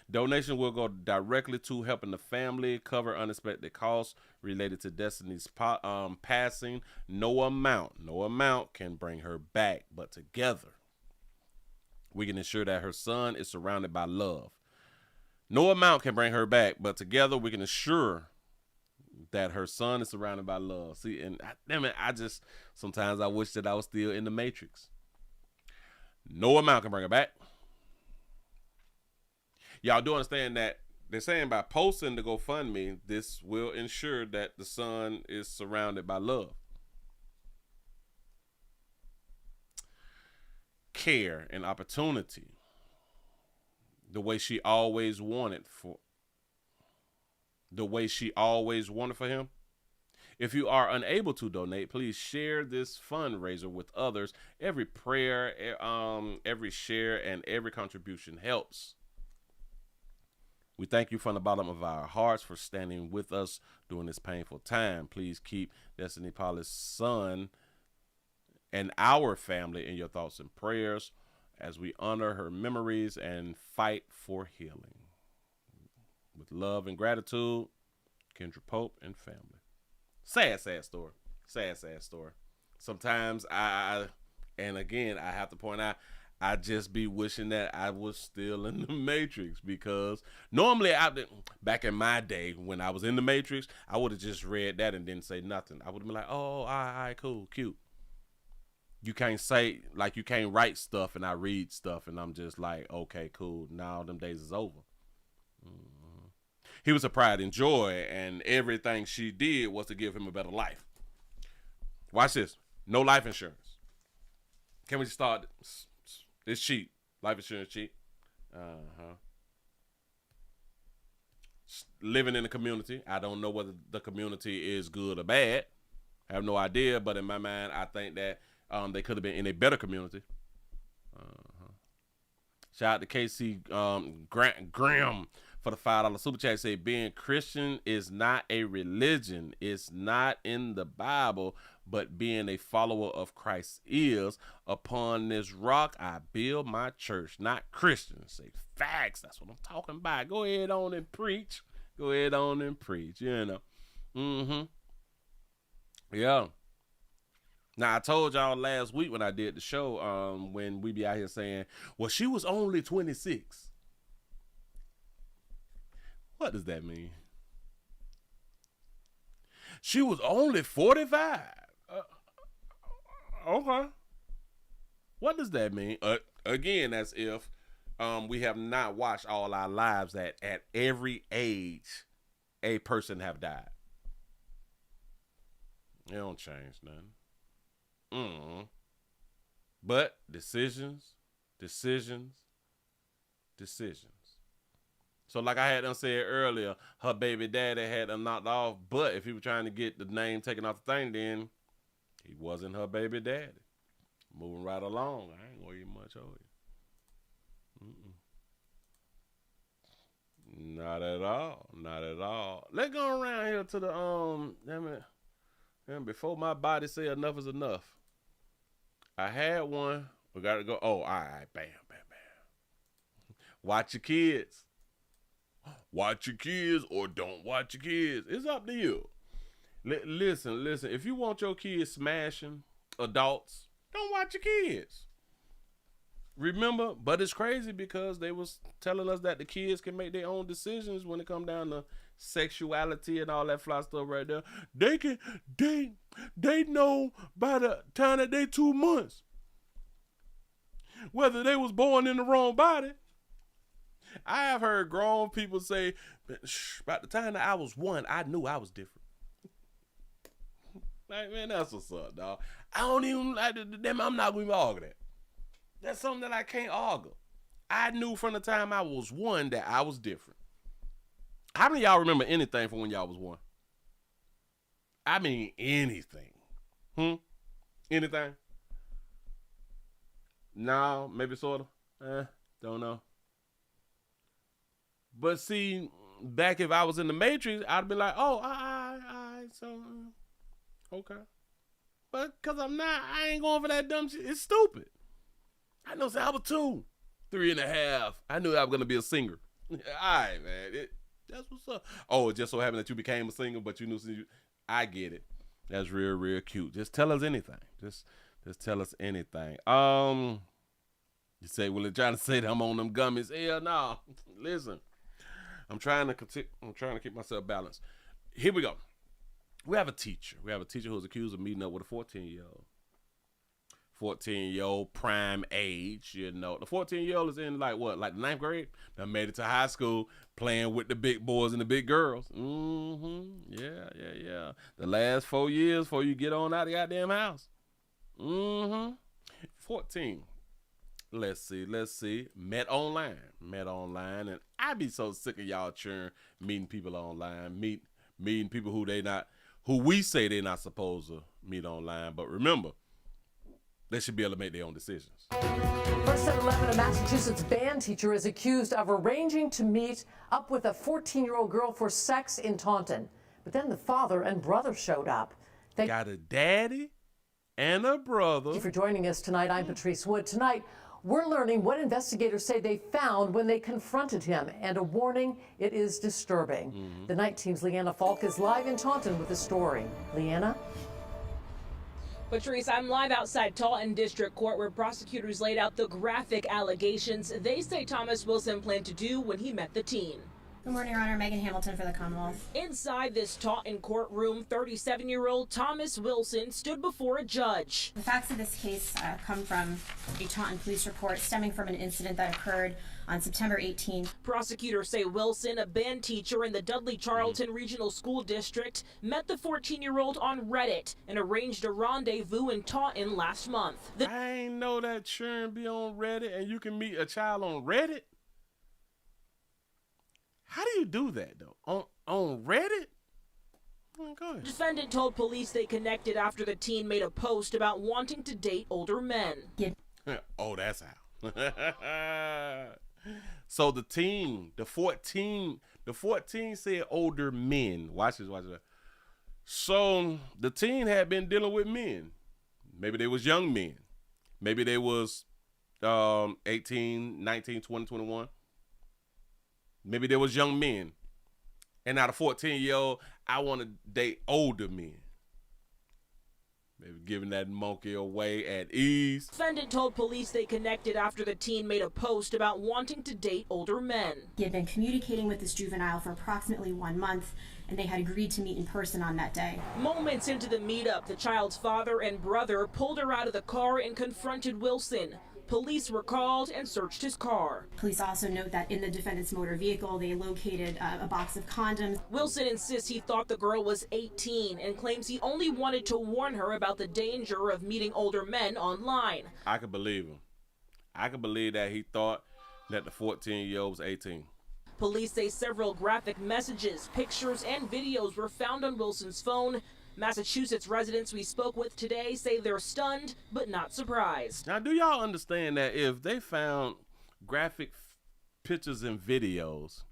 Donation will go directly to helping the family cover unexpected costs related to Destiny's passing. No amount can bring her back, but together we can ensure that her son is surrounded by love. No amount can bring her back, but together we can ensure that her son is surrounded by love. See, and damn it, sometimes I wish that I was still in the Matrix. No amount can bring her back. Y'all do understand that they're saying by posting the GoFundMe, this will ensure that the son is surrounded by love, care, and opportunity. The way she always wanted for him. If you are unable to donate, please share this fundraiser with others. Every prayer, every share, and every contribution helps. We thank you from the bottom of our hearts for standing with us during this painful time. Please keep Destiny Polly's son and our family in your thoughts and prayers as we honor her memories and fight for healing. With love and gratitude, Kendra Pope and family. Sad story. Sad story. Sometimes and again, I have to point out, I just be wishing that I was still in the Matrix, because normally back in my day when I was in the Matrix, I would have just read that and didn't say nothing. I would have been like, oh, all right, cool, cute. You can't say, like, you can't write stuff and I read stuff and I'm just like, okay, cool. Now them days is over. Mm-hmm. He was a pride and joy, and everything she did was to give him a better life. Watch this. No life insurance. Can we start? It's cheap. Life insurance cheap. Living in the community. I don't know whether the community is good or bad. I have no idea, but in my mind, I think that they could have been in a better community. Shout out to KC Graham for the $5 super chat. Say, being Christian is not a religion. It's not in the Bible, but being a follower of Christ is. Upon this rock I build my church. Not Christians. Say facts. That's what I'm talking about. Go ahead on and preach. Go ahead on and preach. You know. Yeah. Now, I told y'all last week when I did the show, when we be out here saying, well, she was only 26. What does that mean? She was only 45. Okay. What does that mean? Again, that's if we have not watched all our lives that at every age a person have died. It don't change nothing. But decisions. So like I had said earlier, her baby daddy had her knocked off, but if he was trying to get the name taken off the thing, then he wasn't her baby daddy. Moving right along. I ain't gonna eat much of you. Not at all. Let's go around here to the before my body say enough is enough. I had one. We gotta go. Oh, all right. Bam. Watch your kids. Watch your kids or don't watch your kids. It's up to you. Listen. If you want your kids smashing adults, don't watch your kids. Remember, but it's crazy because they was telling us that the kids can make their own decisions when it come down to sexuality and all that fly stuff right there. They know by the time that they 2 months whether they was born in the wrong body. I have heard grown people say, about the time that I was 1, I knew I was different. Like, man, that's what's up, dog. I don't even like them. I'm not going to argue that. That's something that I can't argue. I knew from the time I was 1 that I was different. How many of y'all remember anything from when y'all was 1? I mean, anything. Anything? No, maybe sort of. Don't know. But see, back if I was in the Matrix, I'd be like, oh, so, okay. But because I'm not, I ain't going for that dumb shit. It's stupid. I know, I was 2, 3.5. I knew I was going to be a singer. All right, man. That's what's up. Oh, it just so happened that you became a singer, but you knew. I get it. That's real, real cute. Just tell us anything. Just tell us anything. You say, well, they're trying to say that I'm on them gummies. Hell no. Listen. I'm trying to keep myself balanced. Here we go. We have a teacher. Who's accused of meeting up with a 14-year-old. 14-year-old prime age, you know. The 14-year-old is in like the 9th grade? Now made it to high school playing with the big boys and the big girls. Yeah. The last 4 years before you get on out of the goddamn house. 14. Let's see. Met online. And I be so sick of y'all churn meeting people online, meeting people who we say they're not supposed to meet online. But remember, they should be able to make their own decisions. First at 11, a Massachusetts band teacher is accused of arranging to meet up with a 14-year-old girl for sex in Taunton. But then the father and brother showed up. They got a daddy and a brother. Thank you for joining us tonight. I'm Patrice Wood. Tonight, we're learning what investigators say they found when they confronted him, and a warning, it is disturbing. The night team's Leanna Falk is live in Taunton with the story. Leanna? Patrice, I'm live outside Taunton District Court where prosecutors laid out the graphic allegations they say Thomas Wilson planned to do when he met the teen. Good morning, Your Honor. Megan Hamilton for the Commonwealth. Inside this Taunton courtroom, 37-year-old Thomas Wilson stood before a judge. The facts of this case come from a Taunton police report stemming from an incident that occurred on September 18th. Prosecutors say Wilson, a band teacher in the Dudley Charlton Regional School District, met the 14-year-old on Reddit and arranged a rendezvous in Taunton last month. I ain't know that churn be on Reddit and you can meet a child on Reddit. How do you do that, though? On Reddit? Oh my God. Defendant told police they connected after the teen made a post about wanting to date older men. Oh, that's how. So the teen, the 14 said older men. Watch this. So the teen had been dealing with men. Maybe they was young men. Maybe they was 18, 19, 20, 21. Maybe there was young men. And now the 14-year-old, I want to date older men. Maybe giving that monkey away at ease. Defendant told police they connected after the teen made a post about wanting to date older men. He had been communicating with this juvenile for approximately 1 month, and they had agreed to meet in person on that day. Moments into the meetup, the child's father and brother pulled her out of the car and confronted Wilson. Police were called and searched his car. Police also note that in the defendant's motor vehicle, they located a box of condoms. Wilson insists he thought the girl was 18 and claims he only wanted to warn her about the danger of meeting older men online. I could believe him. I could believe that he thought that the 14-year-old was 18. Police say several graphic messages, pictures, and videos were found on Wilson's phone. Massachusetts residents we spoke with today say they're stunned but not surprised. Now, do y'all understand that if they found graphic pictures and videos,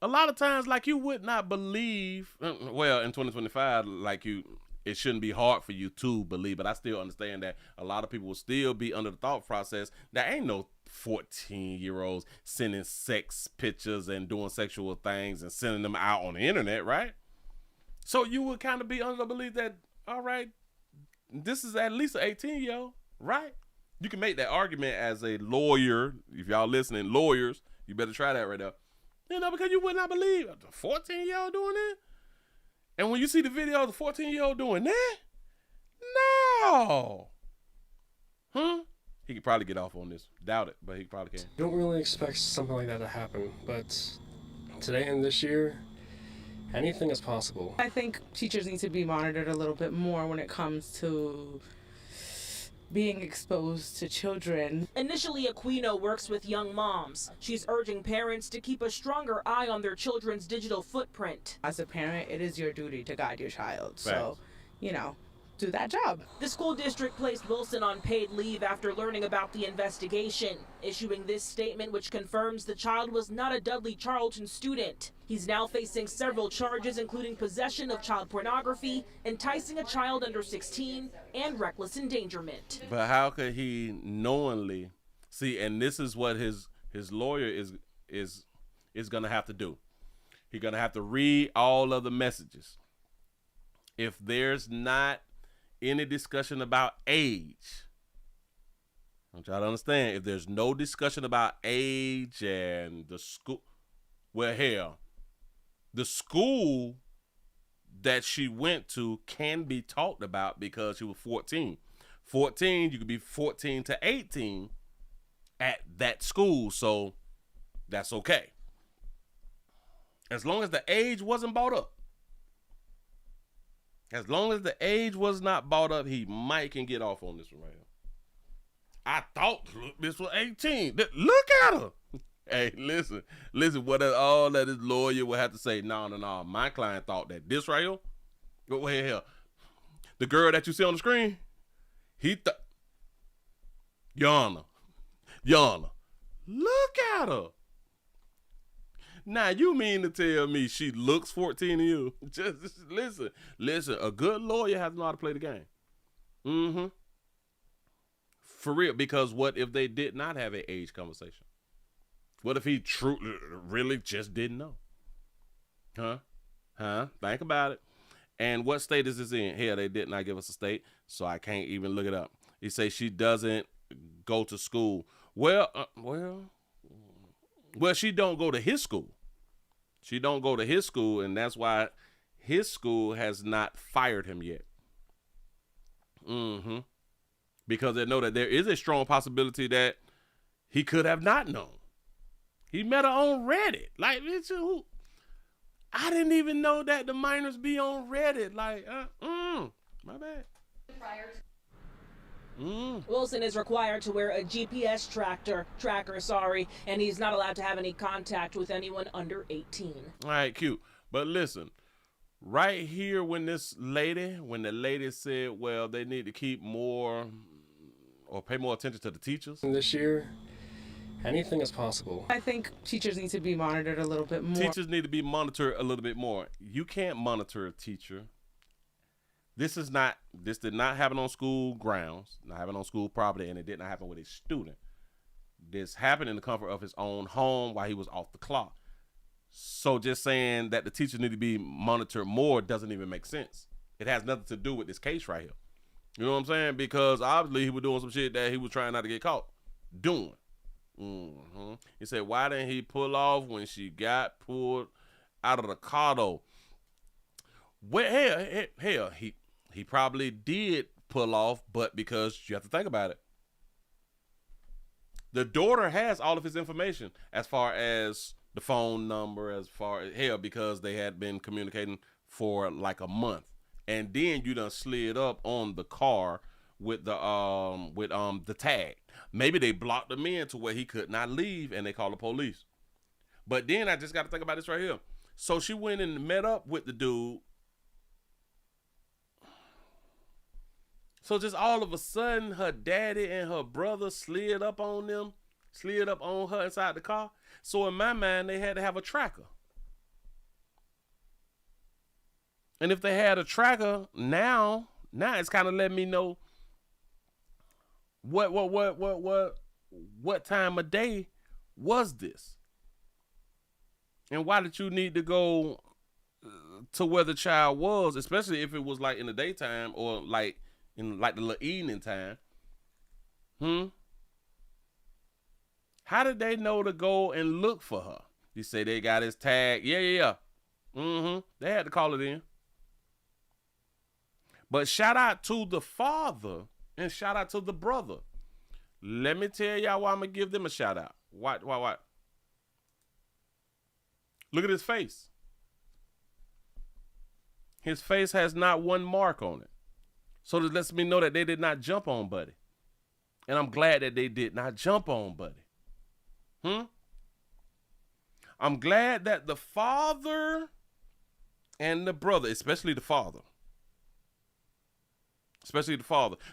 a lot of times, like, you would not believe, well, in 2025, like, it shouldn't be hard for you to believe, but I still understand that a lot of people will still be under the thought process that ain't no 14-year-olds sending sex pictures and doing sexual things and sending them out on the internet, right? So you would kind of be under the belief that, all right, this is at least an 18-year-old, right? You can make that argument as a lawyer. If y'all listening, lawyers, you better try that right now. You know, because you would not believe a 14-year-old doing it. And when you see the video of the 14-year-old doing that, no. Huh? He could probably get off on this. Doubt it, but he probably can. Don't really expect something like that to happen, but today and this year, anything is possible. I think teachers need to be monitored a little bit more when it comes to being exposed to children. Initially, Aquino works with young moms. She's urging parents to keep a stronger eye on their children's digital footprint. As a parent, it is your duty to guide your child. So, you know, do that job. The school district placed Wilson on paid leave after learning about the investigation, issuing this statement which confirms the child was not a Dudley Charlton student. He's now facing several charges, including possession of child pornography, enticing a child under 16, and reckless endangerment. But how could he knowingly see? And this is what his lawyer is gonna have to do. He's gonna have to read all of the messages. If there's not any discussion about age, I want y'all to understand, if there's no discussion about age and the school, well, hell, the school that she went to can be talked about because she was 14. 14, you could be 14 to 18 at that school, so that's okay. As long as the age wasn't brought up. As long as the age was not brought up, he might can get off on this one right here. I thought this was 18. Look at her. Hey, listen, what all that his lawyer would have to say. No. My client thought that this right here, wait here, the girl that you see on the screen, he thought, Yana, look at her. Now, you mean to tell me she looks 14 to you? Just listen, a good lawyer has to know how to play the game. Mm-hmm. For real, because what if they did not have an age conversation? What if he really just didn't know? Huh? Think about it. And what state is this in? Here, they did not give us a state, so I can't even look it up. He says she doesn't go to school. Well, she don't go to his school. She don't go to his school, and that's why his school has not fired him yet. Mm-hmm. Because they know that there is a strong possibility that he could have not known. He met her on Reddit. Like, I didn't even know that the minors be on Reddit. Like, my bad. Wilson is required to wear a GPS tracker, and he's not allowed to have any contact with anyone under 18. All right, cute. But listen, right here when the lady said, well, they need to keep more or pay more attention to the teachers. This year, anything is possible. I think teachers need to be monitored a little bit more. Teachers need to be monitored a little bit more. You can't monitor a teacher. This did not happen on school grounds, not happen on school property, and it did not happen with a student. This happened in the comfort of his own home while he was off the clock. So just saying that the teachers need to be monitored more doesn't even make sense. It has nothing to do with this case right here. You know what I'm saying? Because obviously he was doing some shit that he was trying not to get caught doing. Mm-hmm. He said, why didn't he pull off when she got pulled out of the car though. Well, hell, he probably did pull off, but because you have to think about it. The daughter has all of his information as far as the phone number, as far as hell, because they had been communicating for like a month. And then you done slid up on the car with the tag. Maybe they blocked him in to where he could not leave and they called the police. But then I just got to think about this right here. So she went and met up with the dude. So just all of a sudden, her daddy and her brother slid up on her inside the car. So in my mind, they had to have a tracker. And if they had a tracker, now it's kind of letting me know what time of day was this? And why did you need to go to where the child was, especially if it was like in the daytime or like in like the little evening time? How did they know to go and look for her? You say they got his tag. Yeah. They had to call it in. But shout out to the father and shout out to the brother. Let me tell y'all why I'm going to give them a shout out. What? Look at his face. His face has not one mark on it. So this lets me know that they did not jump on Buddy. And I'm glad that they did not jump on Buddy. I'm glad that the father and the brother, especially the father.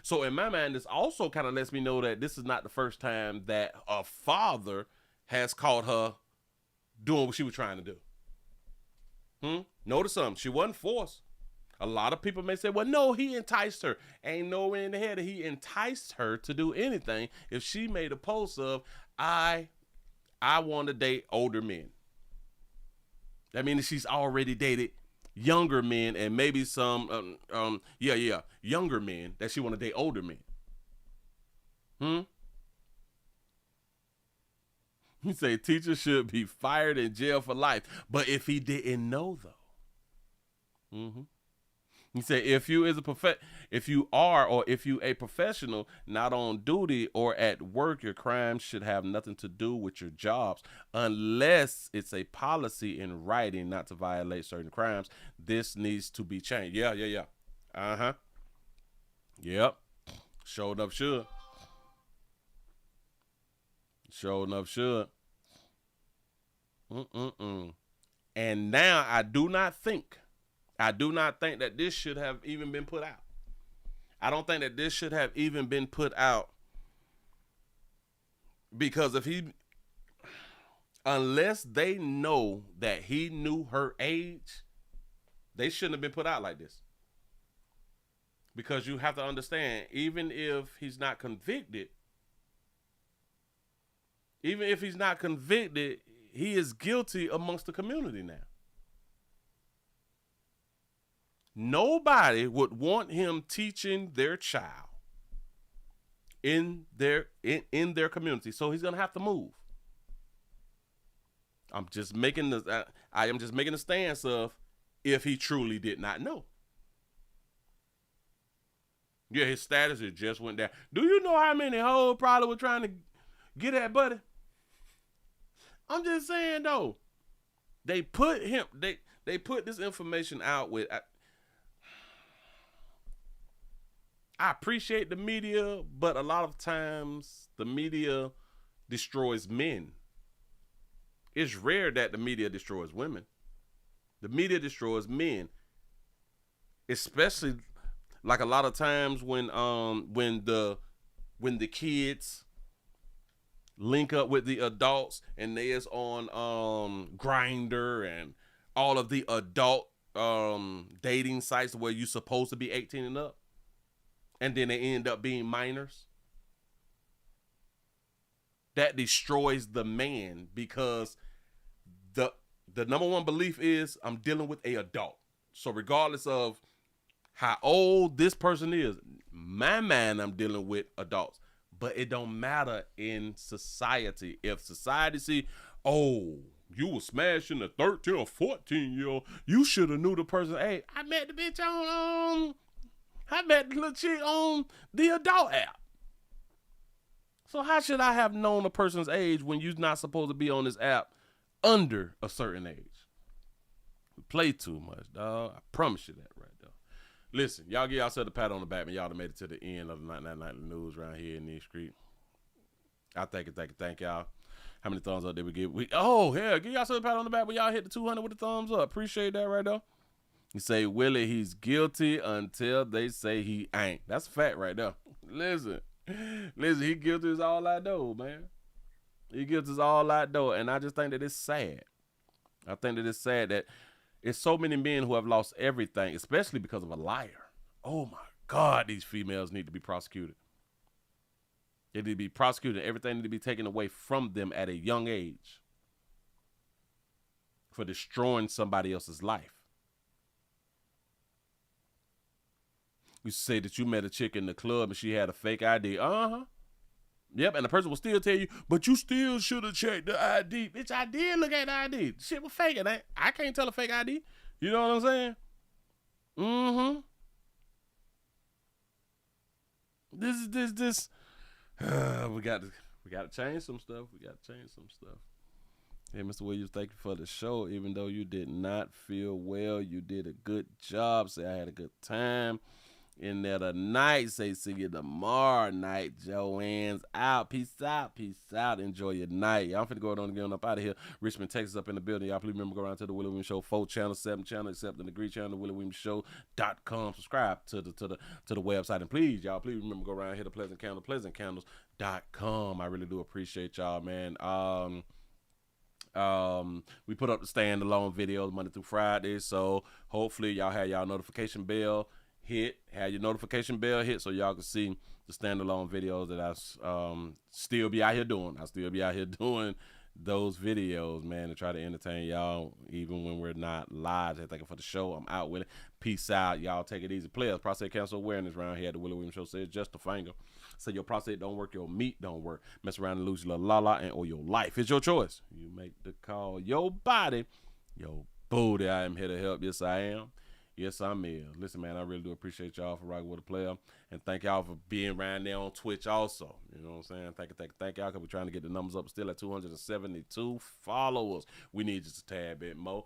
So in my mind, this also kind of lets me know that this is not the first time that a father has caught her doing what she was trying to do. Notice something. She wasn't forced. A lot of people may say, well, no, he enticed her. Ain't no way in the head that he enticed her to do anything if she made a post of, I want to date older men. That means she's already dated younger men and maybe some, younger men that she want to date older men. You say teacher should be fired in jail for life. But if he didn't know though. You say if you are a professional not on duty or at work, your crimes should have nothing to do with your jobs unless it's a policy in writing not to violate certain crimes. This needs to be changed. Yeah. Yep. Sure enough should. And now I do not think that this should have even been put out. I don't think that this should have even been put out because unless they know that he knew her age, they shouldn't have been put out like this. Because you have to understand, even if he's not convicted, he is guilty amongst the community now. Nobody would want him teaching their child in their community, so he's gonna have to move. I am just making the stance of if he truly did not know. Yeah, his status just went down. Do you know how many hoes probably were trying to get at Buddy? I'm just saying though, they put this information out with. I appreciate the media, but a lot of times the media destroys men. It's rare that the media destroys women. The media destroys men. Especially like a lot of times when the kids link up with the adults and they is on Grindr and all of the adult dating sites where you're supposed to be 18 and up. And then they end up being minors. That destroys the man because the number one belief is I'm dealing with an adult. So regardless of how old this person is, my mind, I'm dealing with adults. But it don't matter in society. If society see, oh, you were smashing a 13 or 14-year-old. You should have knew the person. Hey, I met the bitch on, I met the little chick on the adult app. So how should I have known a person's age when you're not supposed to be on this app under a certain age? We play too much, dog. I promise you that right there. Listen, y'all give yourself a pat on the back, man. Y'all done made it to the end of the Nightly News around here in these streets. I thank y'all. How many thumbs up did we get? Give yourself a pat on the back when y'all hit the 200 with the thumbs up. Appreciate that right there. You say, Willie, he's guilty until they say he ain't. That's a fact right there. Listen, he guilty is all I know, man. He guilty is all I know. And I just think that it's sad. I think that it's sad that it's so many men who have lost everything, especially because of a liar. Oh my God, these females need to be prosecuted. They need to be prosecuted. Everything need to be taken away from them at a young age for destroying somebody else's life. You say that you met a chick in the club and she had a fake ID. Yep, and the person will still tell you, but you still should have checked the ID. Bitch, I did look at the ID. Shit was fake. And I can't tell a fake ID. You know what I'm saying? This. We got to change some stuff. Hey, Mr. Williams, thank you for the show. Even though you did not feel well, you did a good job. Say I had a good time in there tonight. Say see you tomorrow night. Joanne's out. Peace out. Enjoy your night. Y'all finna go on and get on up out of here. Richmond, Texas up in the building. Y'all please remember, go around to the Willie Williams Show 4 channel, 7 channel, except in the Green channel, WillieWilliamsShow.com. Subscribe to the website. And please, y'all, please remember, go around here to Pleasant Candle, PleasantCandles.com. I really do appreciate y'all, man. We put up the standalone videos Monday through Friday, so hopefully y'all have y'all notification bell hit, so y'all can see the standalone videos that I still be out here doing. I still be out here doing those videos, man, to try to entertain y'all even when we're not live. Thank you for the show. I'm out with it. Peace out. Y'all take it easy. Players, prostate cancer awareness around here at the Willie Williams Show says just a finger. So your prostate don't work, your meat don't work. Mess around and lose your little la-la or your life. It's your choice. You make the call. Your body, your booty. I am here to help. Yes, I am. Yes, I'm here. Listen, man, I really do appreciate y'all for rocking with a player. And thank y'all for being around there on Twitch also. You know what I'm saying? Thank y'all, because we're trying to get the numbers up still at 272 followers. We need just a tad bit more.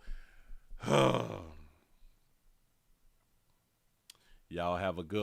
Y'all have a good